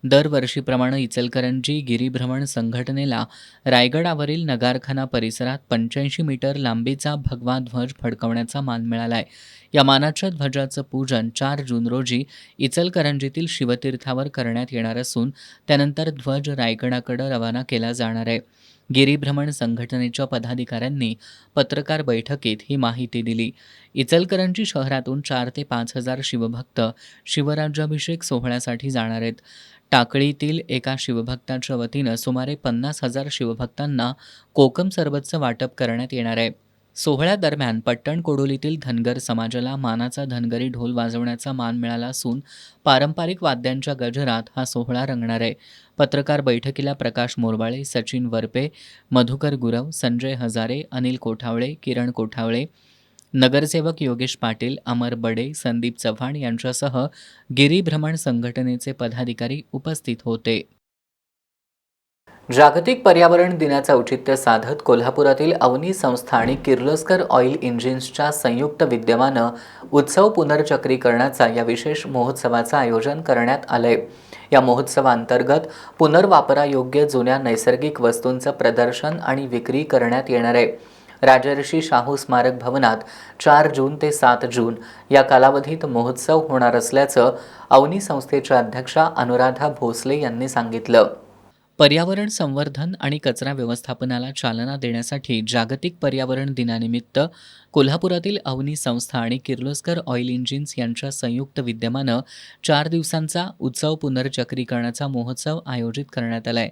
दरवर्षीप्रमाणे इचलकरंजी गिरीभ्रमण संघटनेला रायगडावरील नगारखाना परिसरात 85 मीटर लांबीचा भगवा ध्वज फडकवण्याचा मान मिळाला आहे. या मानाच्या ध्वजाचं पूजन 4 जून रोजी इचलकरंजीतील शिवतीर्थावर करण्यात येणार असून त्यानंतर ध्वज रायगडाकडे रवाना केला जाणार आहे. गिरीभ्रमण संघटनेच्या पदाधिकाऱ्यांनी पत्रकार बैठकीत ही माहिती दिली. इचलकरंजी शहरातून 4 ते 5 हजार शिवभक्त शिवराज्याभिषेक सोहळ्यासाठी जाणार आहेत. टाकळीतील एका शिवभक्ताच्या वतीनं सुमारे 50,000 शिवभक्तांना कोकम सरबतचं वाटप करण्यात येणार आहे. सोहळ्यादरम्यान पट्टण कोडोलीतील धनगर समाजाला मानाचा धनगरी ढोल वाजवण्याचा मान मिळाला असून पारंपरिक वाद्यांच्या गजरात हा सोहळा रंगणार आहे. पत्रकार बैठकीला प्रकाश मोरबाळे, सचिन वरपे, मधुकर गुरव, संजय हजारे, अनिल कोठावळे, किरण कोठावळे, नगरसेवक योगेश पाटील, अमर बडे, संदीप चव्हाण यांच्यासह गिरीभ्रमण संघटनेचे पदाधिकारी उपस्थित होते. जागतिक पर्यावरण दिनाचं औचित्य साधत कोल्हापुरातील अवनी संस्था आणि किर्लोस्कर ऑइल इंजिन्सच्या संयुक्त विद्यमानं उत्सव पुनर्चक्रीकरणाचा या विशेष महोत्सवाचं आयोजन करण्यात आलंय. या महोत्सवाअंतर्गत पुनर्वापरायोग्य जुन्या नैसर्गिक वस्तूंचं प्रदर्शन आणि विक्री करण्यात येणार आहे. राजर्षी शाहू स्मारक भवनात 4 जून ते 7 जून या कालावधीत महोत्सव होणार असल्याचं अवनी संस्थेच्या अध्यक्षा अनुराधा भोसले यांनी सांगितलं. पर्यावरण संवर्धन आणि कचरा व्यवस्थापनाला चालना देण्यासाठी जागतिक पर्यावरण दिनानिमित्त कोल्हापुरातील अवनी संस्था आणि किर्लोस्कर ऑइल इंजिन्स यांच्या संयुक्त विद्यमानं 4 दिवसांचा उत्सव पुनर्चक्रीकरणाचा महोत्सव आयोजित करण्यात आला आहे.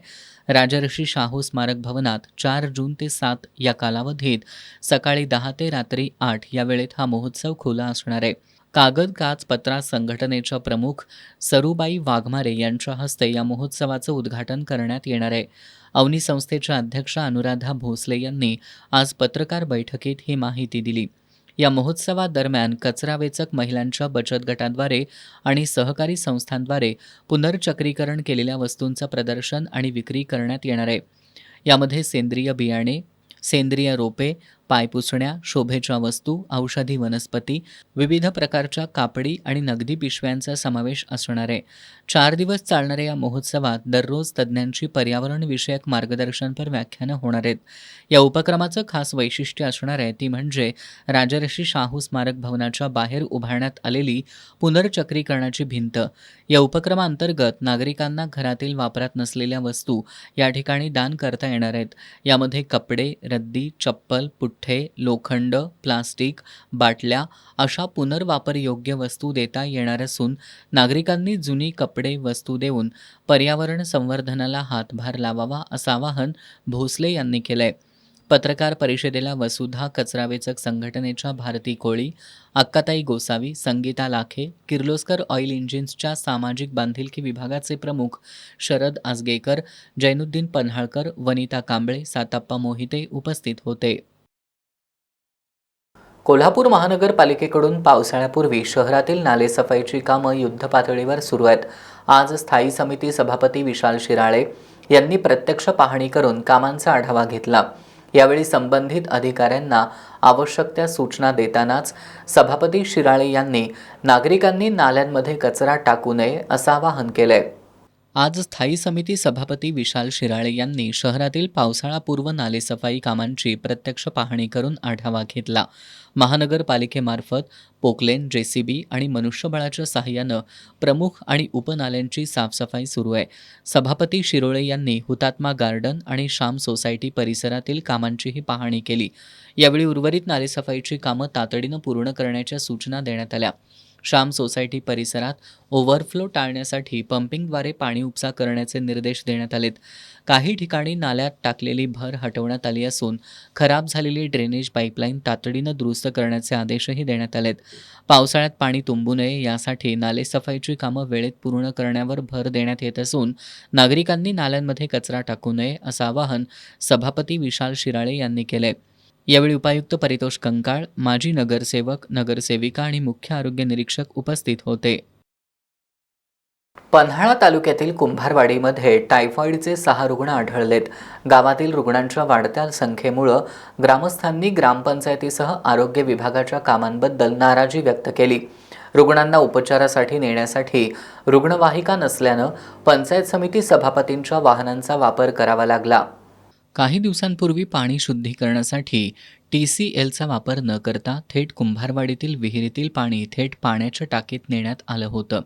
राजर्षी शाहू स्मारक भवनात 4 जून ते 7 या कालावधीत सकाळी 10 ते रात्री 8 या वेळेत हा महोत्सव खुला असणार आहे. कागद काच पत्रा संघटनेच्या प्रमुख सरूबाई वाघमारे यांच्या हस्ते या महोत्सवाचं उद्घाटन करण्यात येणार आहे. अवनी संस्थेच्या अध्यक्षा अनुराधा भोसले यांनी आज पत्रकार बैठकीत ही माहिती दिली. या महोत्सवादरम्यान कचरावेचक महिलांच्या बचत गटाद्वारे आणि सहकारी संस्थांद्वारे पुनर्चक्रीकरण केलेल्या वस्तूंचं प्रदर्शन आणि विक्री करण्यात येणार आहे. यामध्ये सेंद्रिय बियाणे, सेंद्रिय रोपे, पायपुसण्या, शोभेच्या वस्तू, औषधी वनस्पती, विविध प्रकारच्या कापडी आणि नगदी पिशव्यांचा समावेश असणार आहे. 4 दिवस चालणाऱ्या या महोत्सवात दररोज तज्ज्ञांची पर्यावरणविषयक मार्गदर्शनपर व्याख्यानं होणार आहेत. या उपक्रमाचं खास वैशिष्ट्य असणार आहे ती म्हणजे राजर्षी शाहू स्मारक भवनाच्या बाहेर उभारण्यात आलेली पुनर्चक्रीकरणाची भिंत. या उपक्रमाअंतर्गत नागरिकांना घरातील वापरात नसलेल्या वस्तू या ठिकाणी दान करता येणार आहेत. यामध्ये कपडे, रद्दी, चप्पल, पुठ्ठे, लोखंड, प्लास्टिक, बाटल्या अशा पुनर्वापरयोग्य वस्तू देता येणार असून नागरिकांनी जुनी कपडे वस्तू देऊन पर्यावरण संवर्धनाला हातभार लावावा असं आवाहन भोसले यांनी केलंय. पत्रकार परिषदेला वसुधा कचरावेचक संघटनेच्या भारती कोळी, अक्काताई गोसावी, संगीता लाखे, किर्लोस्कर ऑइल इंजिन्सच्या सामाजिक बांधिलकी विभागाचे प्रमुख शरद आजगेकर, जैनुद्दीन पन्हाळकर, वनिता कांबळे, साताप्पा मोहिते उपस्थित होते. कोल्हापूर महानगरपालिकेकडून पावसाळ्यापूर्वी शहरातील नालेसफाईची कामं युद्धपातळीवर सुरू आहेत. आज स्थायी समिती सभापती विशाल शिराळे यांनी प्रत्यक्ष पाहणी करून कामांचा आढावा घेतला. यावेळी संबंधित अधिकाऱ्यांना आवश्यक त्या सूचना देतानाच सभापती शिराळे यांनी नागरिकांनी नाल्यांमध्ये कचरा टाकू नये असं आवाहन केलंय. आज स्थायी समिती सभापती विशाल शिराळे यांनी शहरातील पावसाळापूर्व नालेसफाई कामांची प्रत्यक्ष पाहणी करून आढावा घेतला. महानगरपालिकेमार्फत पोकलेन, JCB आणि मनुष्यबळाच्या सहाय्यानं प्रमुख आणि उपनाल्यांची साफसफाई सुरू आहे. सभापती शिरोळे यांनी हुतात्मा गार्डन आणि श्याम सोसायटी परिसरातील कामांचीही पाहणी केली. यावेळी उर्वरित नालेसफाईची कामं तातडीनं पूर्ण करण्याच्या सूचना देण्यात आल्या. श्याम सोसायटी परिसरात ओव्हरफ्लो टाळण्यासाठी पंपिंगद्वारे पाणी उपसा करण्याचे निर्देश देण्यात आलेत. काही ठिकाणी नाल्यात टाकलेली भर हटवण्यात आली असून खराब झालेली ड्रेनेज पाईपलाईन तातडीनं दुरुस्त करण्याचे आदेशही देण्यात आलेत. पावसाळ्यात पाणी तुंबू नये यासाठी नालेसफाईची कामं वेळेत पूर्ण करण्यावर भर देण्यात येत असून नागरिकांनी नाल्यांमध्ये कचरा टाकू नये असं आवाहन सभापती विशाल शिराळे यांनी केलंय. यावेळी उपायुक्त परितोष कंकाळ, माजी नगरसेवक, नगरसेविका आणि मुख्य आरोग्य निरीक्षक उपस्थित होते. पन्हाळा तालुक्यातील कुंभारवाडीमध्ये टायफॉईडचे 6 रुग्ण आढळलेत. गावातील रुग्णांच्या वाढत्या संख्येमुळं ग्रामस्थांनी ग्रामपंचायतीसह आरोग्य विभागाच्या कामांबद्दल नाराजी व्यक्त केली. रुग्णांना उपचारासाठी नेण्यासाठी रुग्णवाहिका नसल्यानं पंचायत समिती सभापतींच्या वाहनांचा वापर करावा लागला. काही दिवसांपूर्वी पाणी शुद्धीकरणासाठी TCLचा वापर न करता थेट कुंभारवाडीतील विहिरीतील पाणी थेट पाण्याच्या टाकीत नेण्यात आलं होतं.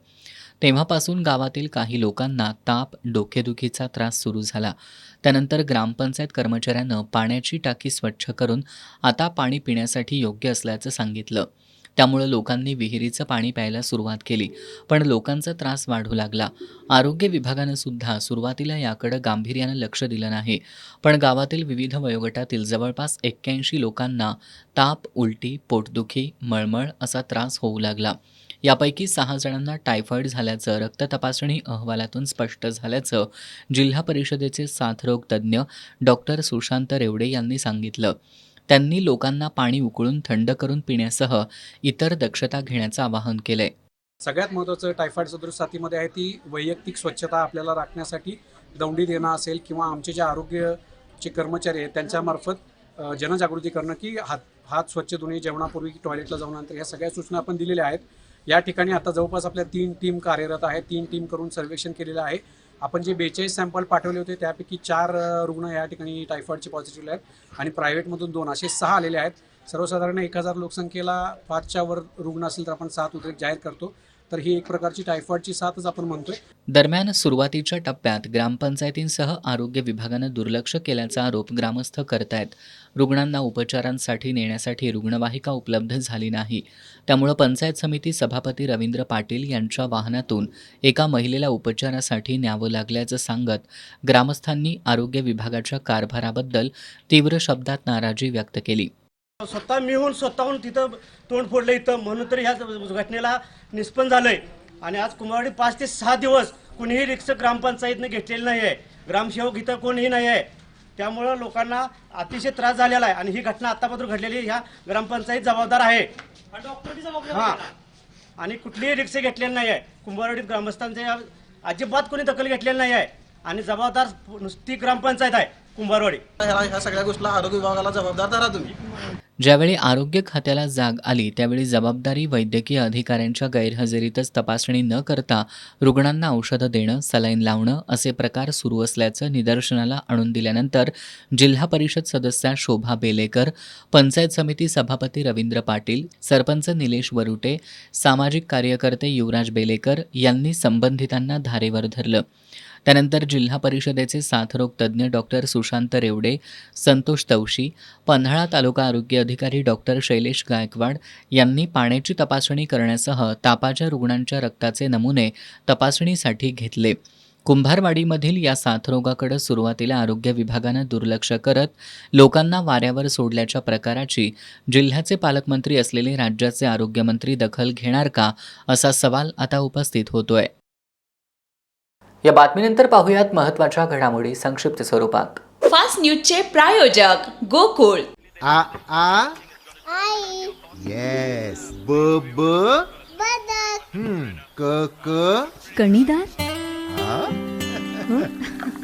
तेव्हापासून गावातील काही लोकांना ताप, डोकेदुखीचा त्रास सुरू झाला. त्यानंतर ग्रामपंचायत कर्मचाऱ्यानं पाण्याची टाकी स्वच्छ करून आता पाणी पिण्यासाठी योग्य असल्याचं सांगितलं. त्यामुळं लोकांनी विहिरीचं पाणी प्यायला सुरुवात केली, पण लोकांचा त्रास वाढू लागला. आरोग्य विभागानं सुद्धा सुरुवातीला याकडे गांभीर्यानं लक्ष दिलं नाही, पण गावातील विविध वयोगटातील जवळपास 81 लोकांना ताप, उलटी, पोटदुखी, मळमळ असा त्रास होऊ लागला. यापैकी 6 जणांना टायफॉईड झाल्याचं रक्त तपासणी अहवालातून स्पष्ट झाल्याचं जिल्हा परिषदेचे साथरोग तज्ज्ञ डॉक्टर सुशांत रेवडे यांनी सांगितलं. त्यांनी लोकांना पाणी उकळून थंड करून पिण्यासह इतर दक्षता घेण्याचं आवाहन केलंय. सगळ्यात महत्त्वाचं टायफॉईड सदृश साथीमध्ये आहे ती वैयक्तिक स्वच्छता आपल्याला राखण्यासाठी दौंडी देणं असेल किंवा आमचे जे आरोग्याचे कर्मचारी आहेत त्यांच्यामार्फत जनजागृती करणं की हात स्वच्छ धुणे, जेवणापूर्वी टॉयलेटला जाऊनंतर ह्या सगळ्या सूचना आपण दिलेल्या आहेत. या ठिकाणी आता जवळपास आपल्या 3 टीम कार्यरत आहेत. 3 टीम करून सर्वेक्षण केलेलं आहे. आपण जे 42 सॅम्पल पाठवले होते त्यापैकी 4 रुग्ण या ठिकाणी टायफॉईडचे पॉझिटिव्ह आहेत आणि प्रायव्हेटमधून 2 असे 6 आलेले आहेत. सर्वसाधारण 1000 लोकसंख्येला 5च्या वर रुग्ण असेल तर आपण 7 उद्रेक जाहीर करतो. तर ही एक प्रकारची टायफॉईडची साथच आपण म्हणतोय. दरम्यान सुरुवातीच्या टप्प्यात ग्रामपंचायतींसह आरोग्य विभागानं दुर्लक्ष केल्याचा आरोप ग्रामस्थ करतायत. रुग्णांना उपचारांसाठी नेण्यासाठी रुग्णवाहिका उपलब्ध झाली नाही. त्यामुळे पंचायत समिती सभापती रवींद्र पाटील यांच्या वाहनातून एका महिलेला उपचारासाठी न्यावं लागल्याचं सांगत ग्रामस्थांनी आरोग्य विभागाच्या कारभाराबद्दल तीव्र शब्दात नाराजी व्यक्त केली. स्वतः मिळून स्वतःहून तिथं तोंड फोडलं इथं म्हणून तर ह्या घटनेला निष्पन्न झालंय. आणि आज कुंभारवाडी 5 ते 6 दिवस कुणीही रिक्षा ग्रामपंचायतनं घेतलेली नाही आहे. ग्रामसेवक इथं कोणीही नाही आहे. त्यामुळं लोकांना अतिशय त्रास झालेला आहे आणि ही घटना आतापासून घडलेली ह्या ग्रामपंचायत जबाबदार आहे. हां, आणि कुठलीही रिक्षा घेतलेली नाही आहे. कुंभारवाडीत ग्रामस्थांचे अजिबात कोणी दखल घेतलेली नाही आहे आणि जबाबदार नुसती ग्रामपंचायत आहे कुंभारवाडी. ह्या सगळ्या गोष्टीला आरोग्य विभागाला जबाबदार धरा तुम्ही. ज्यावेळी आरोग्य खात्याला जाग आली त्यावेळी जबाबदारी वैद्यकीय अधिकाऱ्यांच्या गैरहजेरीतच तपासणी न करता रुग्णांना औषधं देणं, सलाईन लावणं असे प्रकार सुरू असल्याचं निदर्शनाला आणून दिल्यानंतर जिल्हा परिषद सदस्या शोभा बेलेकर, पंचायत समिती सभापती रवींद्र पाटील, सरपंच निलेश वरुटे, सामाजिक कार्यकर्ते युवराज बेलेकर यांनी संबंधितांना धारेवर धरलं. त्यानंतर जिल्हा परिषदेचे साथरोग तज्ज्ञ डॉक्टर सुशांत रेवडे, संतोष तवशी, पन्हाळा तालुका आरोग्य अधिकारी डॉक्टर शैलेश गायकवाड यांनी पाण्याची तपासणी करण्यासह तापाच्या रुग्णांच्या रक्ताचे नमुने तपासणीसाठी घेतले. कुंभारवाडीमधील या साथरोगाकडे सुरुवातीला आरोग्य विभागानं दुर्लक्ष करत लोकांना वाऱ्यावर सोडल्याच्या प्रकाराची जिल्ह्याचे पालकमंत्री असलेले राज्याचे आरोग्यमंत्री दखल घेणार का असा सवाल आता उपस्थित होतोय. या बातमीनंतर पाहूयात महत्त्वाच्या घडामोडी संक्षिप्त स्वरूपात. फास्ट न्यूजचे प्रायोजक गोकुळ. आ आ आई येस ब ब बदक क क कणीदार.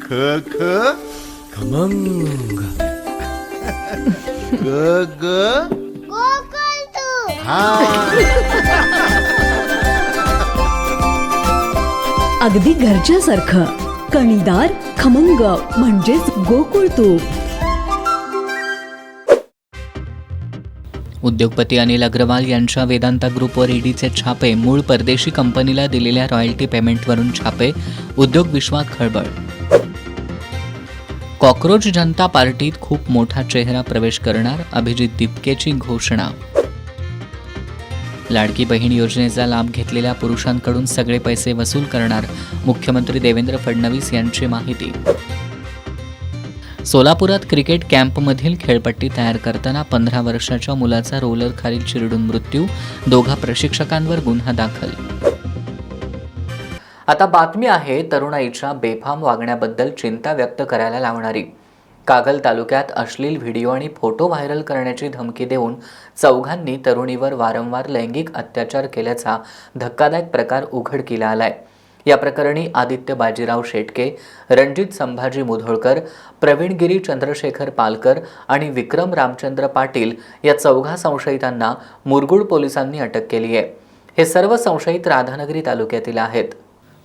ख ख खमंग ग ग गोकुळ. अगदी घरच्यासारखं कणीदार खमंग म्हणजेच गोकुळ तूप. उद्योगपती अनिल अग्रवाल यांच्या वेदांता ग्रुपवर ईडीचे छापे. मूळ परदेशी कंपनीला दिलेल्या रॉयल्टी पेमेंटवरून छापे. उद्योग विश्वात खळबळ. कॉक्रोच जनता पार्टीत खूप मोठा चेहरा प्रवेश करणार, अभिजित दिपकेची घोषणा. लाडकी बहीण योजनेचा लाभ घेतलेल्या पुरुषांकडून सगळे पैसे वसूल करणार, मुख्यमंत्री देवेंद्र फडणवीस यांची माहिती. सोलापुरात क्रिकेट कॅम्पमधील खेळपट्टी तयार करताना 15 वर्षाच्या मुलाचा रोलर खाली चिरडून मृत्यू, दोघा प्रशिक्षकांवर गुन्हा दाखल. आता बातमी आहे तरुणाईच्या बेफाम वागण्याबद्दल चिंता व्यक्त करायला लावणारी. कागल तालुक्यात अश्लील व्हिडिओ आणि फोटो व्हायरल करण्याची धमकी देऊन चौघांनी तरुणीवर वारंवार लैंगिक अत्याचार केल्याचा धक्कादायक प्रकार उघडकीला आलाय. या प्रकरणी आदित्य बाजीराव शेटके, रणजित संभाजी मुधोळकर, प्रवीण गिरी चंद्रशेखर पालकर आणि विक्रम रामचंद्र पाटील या चौघा संशयितांना मुरगुड पोलिसांनी अटक केली आहे. हे सर्व संशयित राधानगरी तालुक्यातील आहेत.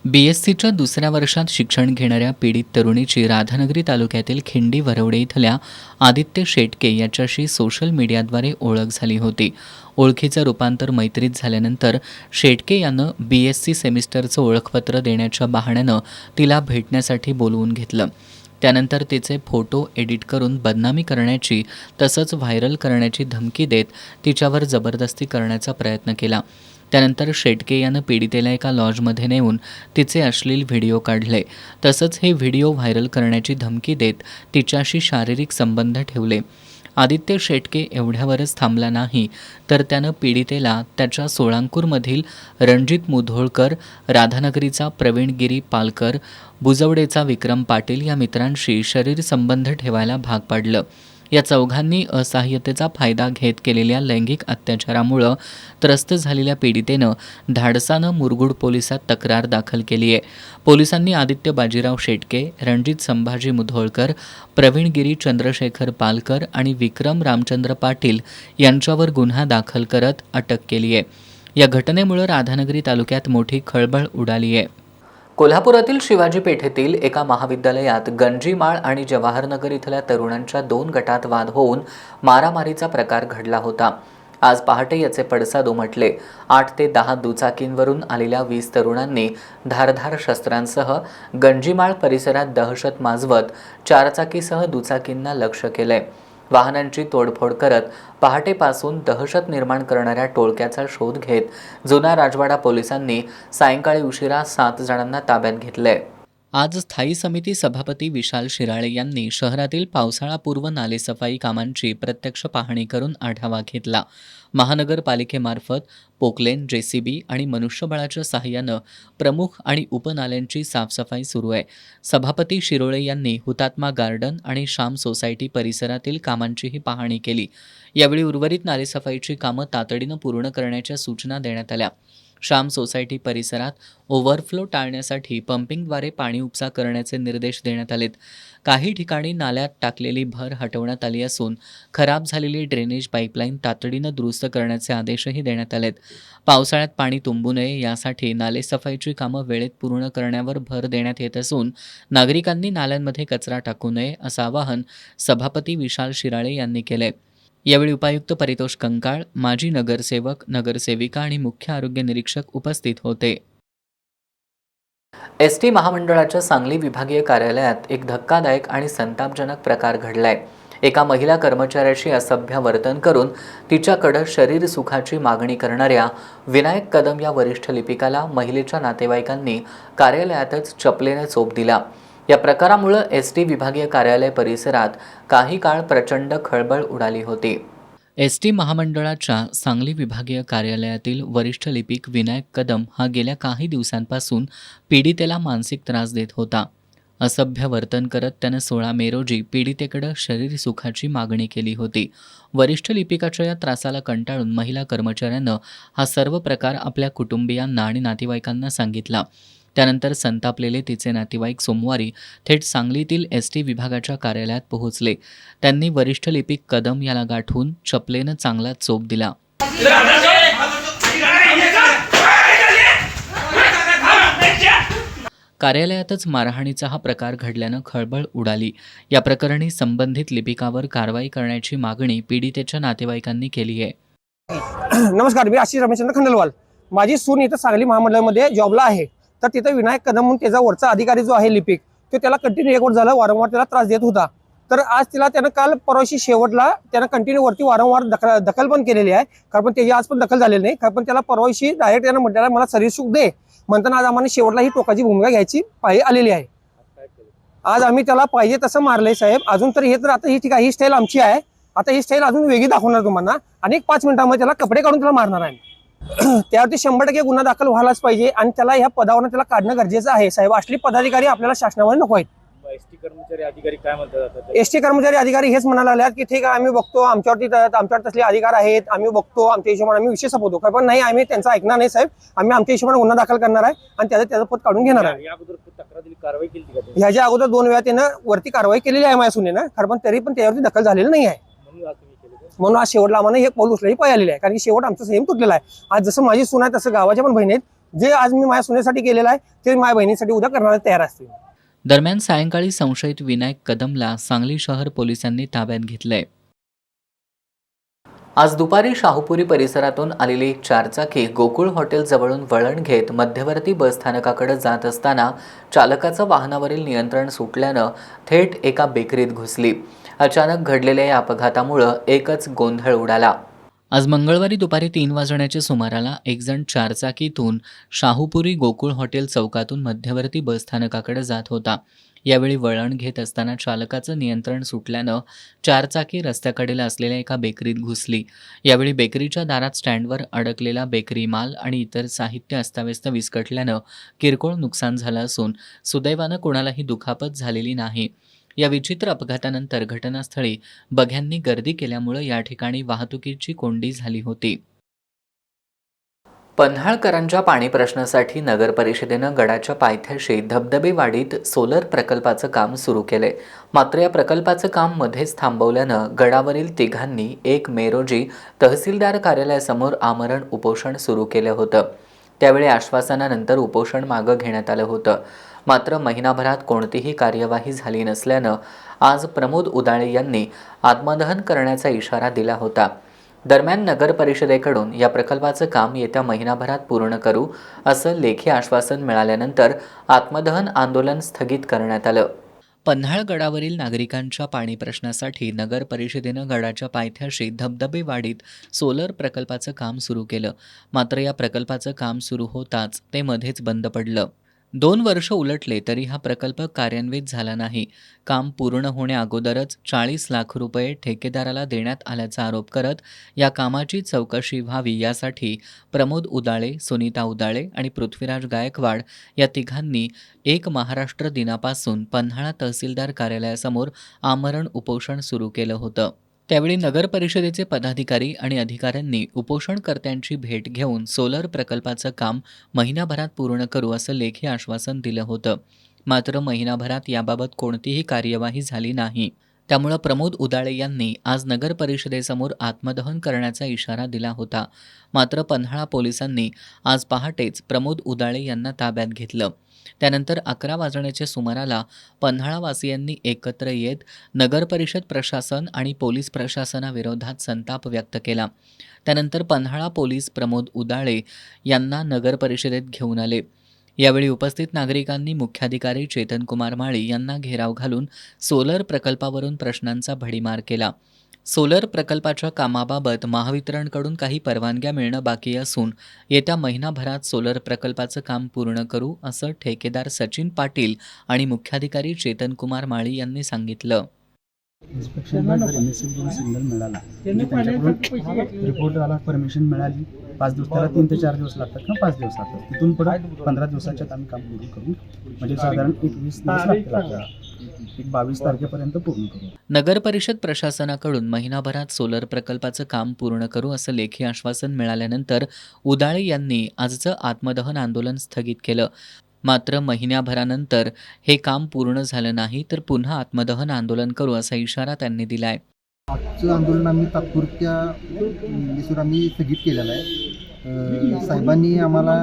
BScच्या दुसऱ्या वर्षात शिक्षण घेणाऱ्या पीडित तरुणीची राधानगरी तालुक्यातील खिंडी वरवडे इथल्या आदित्य शेटके याच्याशी सोशल मीडियाद्वारे ओळख झाली होती. ओळखीचं रूपांतर मैत्रीत झाल्यानंतर शेटके यानं BSc सेमिस्टरचं ओळखपत्र देण्याच्या बहाण्यानं तिला भेटण्यासाठी बोलवून घेतलं. त्यानंतर तिचे फोटो एडिट करून बदनामी करण्याची तसंच व्हायरल करण्याची धमकी देत तिच्यावर जबरदस्ती करण्याचा प्रयत्न केला. त्यानंतर शेटके यानं पीडितेला एका लॉजमध्ये नेऊन तिचे अश्लील व्हिडिओ काढले. तसंच हे व्हिडिओ व्हायरल करण्याची धमकी देत तिच्याशी शारीरिक संबंध ठेवले. आदित्य शेटके एवढ्यावरच थांबला नाही तर त्यानं पीडितेला त्याच्या सोळांकूरमधील रणजित मुधोळकर, राधानगरीचा प्रवीण गिरी पालकर, बुजवडेचा विक्रम पाटील या मित्रांशी शरीर संबंध ठेवायला भाग पाडलं. या चौघांनी असहाय्यतेचा फायदा घेत केलेल्या लैंगिक अत्याचारामुळं त्रस्त झालेल्या पीडितेनं धाडसानं मुरगुड पोलिसात तक्रार दाखल केली आहे. पोलिसांनी आदित्य बाजीराव शेटके, रणजित संभाजी मुधोळकर, प्रवीण गिरी चंद्रशेखर पालकर आणि विक्रम रामचंद्र पाटील यांच्यावर गुन्हा दाखल करत अटक केली आहे. या घटनेमुळं राधानगरी तालुक्यात मोठी खळबळ उडाली आहे. कोल्हापुरातील शिवाजी पेठेतील एका महाविद्यालयात गंजीमाळ आणि जवाहरनगर इथल्या तरुणांच्या 2 गटात वाद होऊन मारामारीचा प्रकार घडला होता. आज पहाटे याचे पडसाद उमटले. 8 ते 10 दुचाकींवरून आलेल्या 20 तरुणांनी धारधार शस्त्रांसह गंजीमाळ परिसरात दहशत माजवत चारचाकीसह दुचाकींना लक्ष्य केलंय. वाहनांची तोडफोड करत पहाटेपासून दहशत निर्माण करणाऱ्या टोळक्याचा शोध घेत जुना राजवाडा पोलिसांनी सायंकाळी उशिरा 7 जणांना ताब्यात घेतलंय. आज स्थायी समिती सभापती विशाल शिराळे यांनी शहरातील पावसाळापूर्व नालेसफाई कामांची प्रत्यक्ष पाहणी करून आढावा घेतला. महानगरपालिकेमार्फत पोकलेन, JCB आणि मनुष्यबळाच्या सहाय्यानं प्रमुख आणि उपनाल्यांची साफसफाई सुरू आहे. सभापती शिरोळे यांनी हुतात्मा गार्डन आणि श्याम सोसायटी परिसरातील कामांचीही पाहणी केली. यावेळी उर्वरित नालेसफाईची कामं तातडीनं पूर्ण करण्याच्या सूचना देण्यात आल्या. श्याम सोसायटी परिसरात ओव्हरफ्लो टाळण्यासाठी पंपिंगद्वारे पाणी उपसा करण्याचे निर्देश देण्यात आलेत. काही ठिकाणी नाल्यात टाकलेली भर हटवण्यात आली असून खराब झालेली ड्रेनेज पाईपलाईन तातडीनं दुरुस्त करण्याचे आदेशही देण्यात आलेत. पावसाळ्यात पाणी तुंबू नये यासाठी नालेसफाईची कामं वेळेत पूर्ण करण्यावर भर देण्यात येत असून नागरिकांनी नाल्यांमध्ये कचरा टाकू नये असं आवाहन सभापती विशाल शिराळे यांनी केलंय. यावेळी उपायुक्त परितोष कंकाळ, माजी नगरसेवक, नगरसेविका आणि मुख्य आरोग्य निरीक्षक उपस्थित होते. ST महामंडळाच्या सांगली विभागीय कार्यालयात एक धक्कादायक आणि संतापजनक प्रकार घडलाय. एका महिला कर्मचाऱ्याशी असभ्य वर्तन करून तिच्याकडे शरीर सुखाची मागणी करणाऱ्या विनायक कदम या वरिष्ठ लिपिकाला महिलेच्या नातेवाईकांनी कार्यालयातच चपलेने चोप दिला. या प्रकारामुळे ST विभागीय कार्यालय परिसरात काही काळ प्रचंड खळबळ उडाली होती. ST महामंडळाच्या सांगली विभागीय कार्यालयातील वरिष्ठ लिपिक विनायक कदम हा गेल्या काही दिवसांपासून पीडितेला मानसिक त्रास देत होता. असभ्य वर्तन करत त्यानं 16 मे रोजी पीडितेकडे शरीर सुखाची मागणी केली होती. वरिष्ठ लिपिकाच्या या त्रासाला कंटाळून महिला कर्मचाऱ्यानं हा सर्व प्रकार आपल्या कुटुंबियांना आणि नातेवाईकांना सांगितला. त्यानंतर संतापलेले तिचे नातेवाईक सोमवारी थेट सांगलीतील ST विभागाच्या कार्यालयात पोहोचले. त्यांनी वरिष्ठ लिपिक कदम याला गाठून चपलेनं चांगला चोप दिला. कार्यालयातच मारहाणीचा हा प्रकार घडल्यानं खळबळ उडाली. या प्रकरणी संबंधित लिपिकावर कारवाई करण्याची मागणी पीडितेच्या नातेवाईकांनी केली आहे. नमस्कार, मी आशिष रमेशचंद्र खंडलवाल. माझी सून इथं सांगली महामंडळामध्ये जॉबला आहे. तर तिथं विनायक कदम म्हणून त्याचा वरचा अधिकारी जो आहे लिपिक, तो त्याला कंटिन्यू 1 वर्ष झालं वारंवार त्याला त्रास देत होता. तर आज तिला त्यानं काल परवाशी शेवटला त्यानं कंटिन्यू वरती वारंवार दखल पण केलेली आहे, कारण पण त्याची आज पण दखल झालेली नाही. कारण पण त्याला परवाशी डायरेक्ट त्यानं म्हटलेला मला सर्व्हिस सुख दे म्हणताना आज आम्हाला शेवटला ही टोकाची भूमिका घ्यायची पाहिजे आलेली आहे. आज आम्ही त्याला पाहिजे तसं मारलंय साहेब. अजून तर हे तर आता ही ठीक आहे, ही स्टाईल आमची आहे. आता ही स्टाईल अजून वेगळी दाखवणार तुम्हाला आणि 5 मिनिटांमध्ये त्याला कपडे काढून त्याला मारणार आहे. त्यावरती 100% गुन्हा दाखल व्हायलाच पाहिजे आणि त्याला ह्या पदावरून त्याला काढणं गरजेचं आहे साहेब. असली पदाधिकारी आपल्याला शासनावर नको आहेत. एसटी कर्मचारी अधिकारी काय म्हणतात? एसटी कर्मचारी अधिकारी हेच म्हणायला लागल्यात की ठीक आहे आम्ही बघतो, आमच्यावर तसले अधिकार आहेत, आम्ही बघतो, आमच्या हिशोबाने आम्ही विषय संपवतो. पण नाही, आम्ही त्यांचा ऐकणार नाही साहेब. आम्ही आमच्या हिशोबाने गुन्हा दाखल करणार आहे आणि त्याचं पद काढून घेणार आहे. या अगोदर तक्रार दिली, कारवाई केली का? ह्याच्या अगोदर 2 वेळा त्यानं वरती कारवाई केलेली आहे माझ्या सुनेनं, कारण पण तरी पण त्यावरती दखल झालेली नाही आहे. म्हणून आज शेवटला आम्हाला हे पाऊल उचलाही पाहिजे आलेलं आहे, कारण की शेवट आमचं संयम तुटलेला आहे. आज जसं माझी सून आहे तसं गावाच्या पण बहिणी आहेत. जे आज मी माझ्या सुनेसाठी केलेलं आहे ते माझ्या बहिणीसाठी उद्या करण्याला तयार असतील. दरम्यान सायंकाळी संशयित विनायक कदमला सांगली शहर पोलिसांनी ताब्यात घेतलंय. आज दुपारी शाहूपुरी परिसरातून आलेली एक 4चाकी गोकुळ हॉटेल जवळून वळण घेत मध्यवर्ती बसस्थानकाकडे जात असताना चालकाचं वाहनावरील नियंत्रण सुटल्यानं थेट एका बेकरीत घुसली. अचानक घडलेल्या या अपघातामुळं एकच गोंधळ उडाला. आज मंगळवारी दुपारी 3 वाजण्याच्या सुमाराला एक जण 4चाकीतून शाहूपुरी गोकुळ हॉटेल चौकातून मध्यवर्ती बसस्थानकाकडे जात होता. यावेळी वळण घेत असताना चालकाचं नियंत्रण सुटल्यानं 4चाकी रस्त्याकडेला असलेल्या एका बेकरीत घुसली. यावेळी बेकरीच्या दारात स्टँडवर अडकलेला बेकरी माल आणि इतर साहित्य अस्ताव्यस्त विस्कटल्यानं किरकोळ नुकसान झालं असून सुदैवानं कोणालाही दुखापत झालेली नाही. या विचित्र अपघातानंतर घटनास्थळी बघ्यांनी गर्दी केल्यामुळे या ठिकाणी वाहतुकीची कोंडी झाली होती. पन्हाळकरांच्या पाणी प्रश्नासाठी नगर परिषदेनं गडाच्या पायथ्याशी धबधबे वाडीत सोलर प्रकल्पाचं काम सुरू केलंय. मात्र या प्रकल्पाचं काम मध्येच थांबवल्यानं गडावरील तिघांनी 1 मे रोजी तहसीलदार कार्यालयासमोर आमरण उपोषण सुरू केलं होतं. त्यावेळी आश्वासनानंतर उपोषण मागं घेण्यात आलं होतं. मात्र महिनाभरात कोणतीही कार्यवाही झाली नसल्यानं आज प्रमोद उदाळे यांनी आत्मदहन करण्याचा इशारा दिला होता. दरम्यान नगर परिषदेकडून या प्रकल्पाचं काम येत्या महिनाभरात पूर्ण करू असं लेखी आश्वासन मिळाल्यानंतर आत्मदहन आंदोलन स्थगित करण्यात आलं. पन्हाळगडावरील नागरिकांच्या पाणी प्रश्नासाठी नगर परिषदेनं गडाच्या पायथ्याशी धबधबे वाडीत सोलर प्रकल्पाचं काम सुरू केलं. मात्र या प्रकल्पाचं काम सुरू होताच ते मध्येच बंद पडलं. 2 वर्ष उलटले तरी हा प्रकल्प कार्यान्वित झाला नाही. काम पूर्ण होण्या अगोदरच 40 लाख रुपये ठेकेदाराला देण्यात आल्याचा आरोप करत या कामाची चौकशी व्हावी यासाठी प्रमोद उदाळे, सुनीता उदाळे आणि पृथ्वीराज गायकवाड या तिघांनी 1 महाराष्ट्र दिनापासून पन्हाळा तहसीलदार कार्यालयासमोर आमरण उपोषण सुरू केलं होतं. त्यावेळी नगर परिषदेचे पदाधिकारी आणि अधिकाऱ्यांनी उपोषणकर्त्यांची भेट घेऊन सोलर प्रकल्पाचं काम महिनाभरात पूर्ण करू असं लेखी आश्वासन दिलं होतं. मात्र महिनाभरात याबाबत कोणतीही कार्यवाही झाली नाही. त्यामुळं प्रमोद उदाळे यांनी आज नगर परिषदेसमोर आत्मदहन करण्याचा इशारा दिला होता. मात्र पन्हाळा पोलिसांनी आज पहाटेच प्रमोद उदाळे यांना ताब्यात घेतलं. त्यानंतर 11 वाजण्याच्या सुमाराला पन्हाळावासियांनी एकत्र येत नगर परिषद प्रशासन आणि पोलीस प्रशासनाविरोधात संताप व्यक्त केला. त्यानंतर पन्हाळा पोलीस प्रमोद उदाळे यांना नगर परिषदेत घेऊन आले. यावेळी उपस्थित नागरिकांनी मुख्याधिकारी चेतनकुमार माळी यांना घेराव घालून सोलर प्रकल्पावरून प्रश्नांचा भडीमार केला. सोलर प्रकल्पाच्या कामाबाबत महावितरणकडून काही परवानग्या मिळणं बाकी असून येत्या महिनाभरात सोलर प्रकल्पाचं काम पूर्ण करू असं ठेकेदार सचिन पाटील आणि मुख्याधिकारी चेतनकुमार माळी यांनी सांगितलं. इन्स्पेक्शनला जर MSCB सिग्नल मिळाला त्यांच्याकडून रिपोर्ट आला, परमिशन मिळाली, 5 दिवस, त्याला 3 ते 4 दिवस लागतात किंवा 5 दिवस लागतात. तिथून पुढे 15 दिवसाच्यात आम्ही काम पूर्ण करू, म्हणजे साधारण 21 दिवस लागतात. 22 तारखेपर्यंत पूर्ण करू. नगर परिषद प्रशासनाकडून महिनाभरात सोलर प्रकल्पाचं काम पूर्ण करू असं लेखी आश्वासन मिळाल्यानंतर उदाळे यांनी आजचं आत्मदहन आंदोलन स्थगित केलं. मात्र महिन्याभरानंतर हे काम पूर्ण झालं नाही तर पुन्हा आत्मदहन आंदोलन करू असा इशारा त्यांनी दिलाय. आजचं आंदोलन आम्ही तात्पुरत्या आम्ही स्थगित केलेलं आहे. साहेबांनी आम्हाला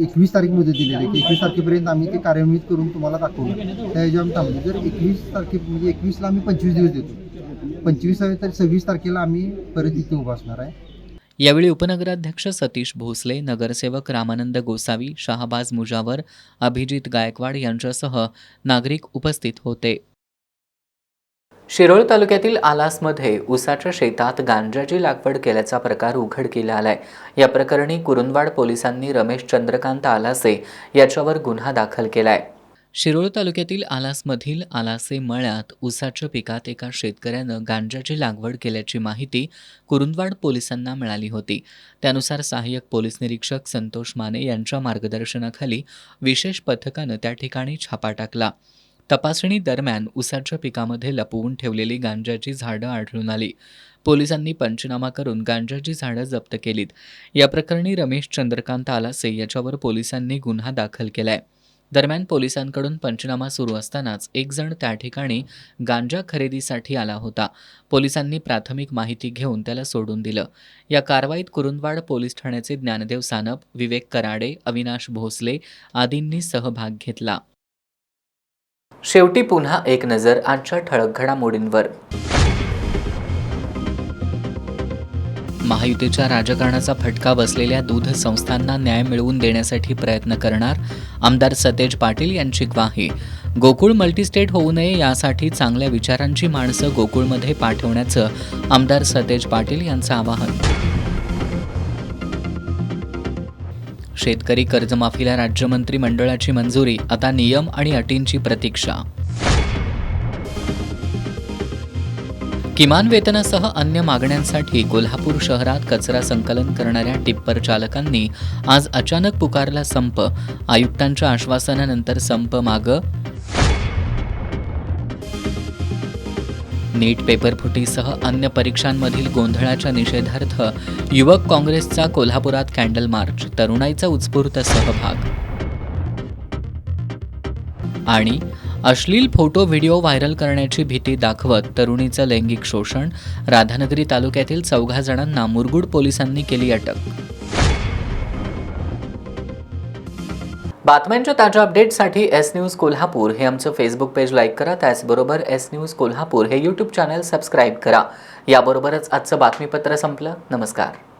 21 तारीख मुदत दिलेली आहे की 21 तारखेपर्यंत आम्ही ते कार्यान्वित करून तुम्हाला दाखवू. त्या ह्याच्या आम्ही थांबलो. जर 21 तारखे म्हणजे 21ला आम्ही 25 दिवस देतो, 25 तर 26 तारखेला आम्ही परत इथे उभा असणार आहे. यावेळी उपनगराध्यक्ष सतीश भोसले, नगरसेवक रामानंद गोसावी, शाहबाज मुजावर, अभिजित गायकवाड यांच्यासह नागरिक उपस्थित होते. शिरोळ तालुक्यातील आलासमध्ये ऊसाच्या शेतात गांजाची लागवड केल्याचा प्रकार उघडकीला आलाय. या प्रकरणी कुरुंदवाड पोलिसांनी रमेश चंद्रकांत आलासे याच्यावर गुन्हा दाखल केलाय. शिरोळ तालुक्यातील आलासमधील आलासे मळ्यात ऊसाच्या पिकात एका शेतकऱ्यानं गांजाची लागवड केल्याची माहिती कुरुंदवाड पोलिसांना मिळाली होती. त्यानुसार सहाय्यक पोलीस निरीक्षक संतोष माने यांच्या मार्गदर्शनाखाली विशेष पथकानं त्या ठिकाणी छापा टाकला. तपासणी दरम्यान ऊसाच्या पिकामध्ये लपवून ठेवलेली गांजाची झाडं आढळून आली. पोलिसांनी पंचनामा करून गांजाची झाडं जप्त केलीत. या प्रकरणी रमेश चंद्रकांत आलासे याच्यावर पोलिसांनी गुन्हा दाखल केलाय. दरम्यान पोलिसांकडून पंचनामा सुरू असतानाच एक जण त्या ठिकाणी गांजा खरेदीसाठी आला होता. पोलिसांनी प्राथमिक माहिती घेऊन त्याला सोडून दिलं. या कारवाईत कुरुंदवाड पोलीस ठाण्याचे ज्ञानदेव सानप, विवेक कराडे, अविनाश भोसले आदींनी सहभाग घेतला. शेवटी पुन्हा एक नजर आजच्या ठळक घडामोडींवर. महायुतीच्या राजकारणाचा फटका बसलेल्या दूध संस्थांना न्याय मिळवून देण्यासाठी प्रयत्न करणार, आमदार सतेज पाटील यांची ग्वाही. गोकुळ मल्टीस्टेट होऊ नये यासाठी चांगल्या विचारांची माणसं गोकुळमध्ये पाठवण्याचं आमदार सतेज पाटील यांचं आवाहन. शेतकरी कर्जमाफीला राज्य मंत्रिमंडळाची मंजुरी, आता नियम आणि अटींची प्रतीक्षा. किमान वेतनासह अन्य मागण्यांसाठी कोल्हापूर शहरात कचरा संकलन करणाऱ्या टिप्पर चालकांनी आज अचानक पुकारला संप. आयुक्तांच्या आश्वासनानंतर संप मागं. नीट पेपरफुटीसह अन्य परीक्षांमधील गोंधळाच्या निषेधार्थ युवक काँग्रेसचा कोल्हापुरात कॅन्डल मार्च, तरुणाईचा उत्स्फूर्त सहभाग. आणि अश्लील फोटो व्हिडिओ व्हायरल करण्याची भीती दाखवत तरुणीचं लैंगिक शोषण, राधानगरी तालुक्यातील 4 जणांना मुरगुड पोलिसांनी केली अटक. बातम्यांच्या ताज्या अपडेट्ससाठी एस न्यूज कोल्हापूर हे आमचं फेसबुक पेज लाईक करा. त्याचबरोबर एस न्यूज कोल्हापूर हे यूट्यूब चॅनल सबस्क्राईब करा. याबरोबरच आजचं बातमीपत्र संपलं. नमस्कार.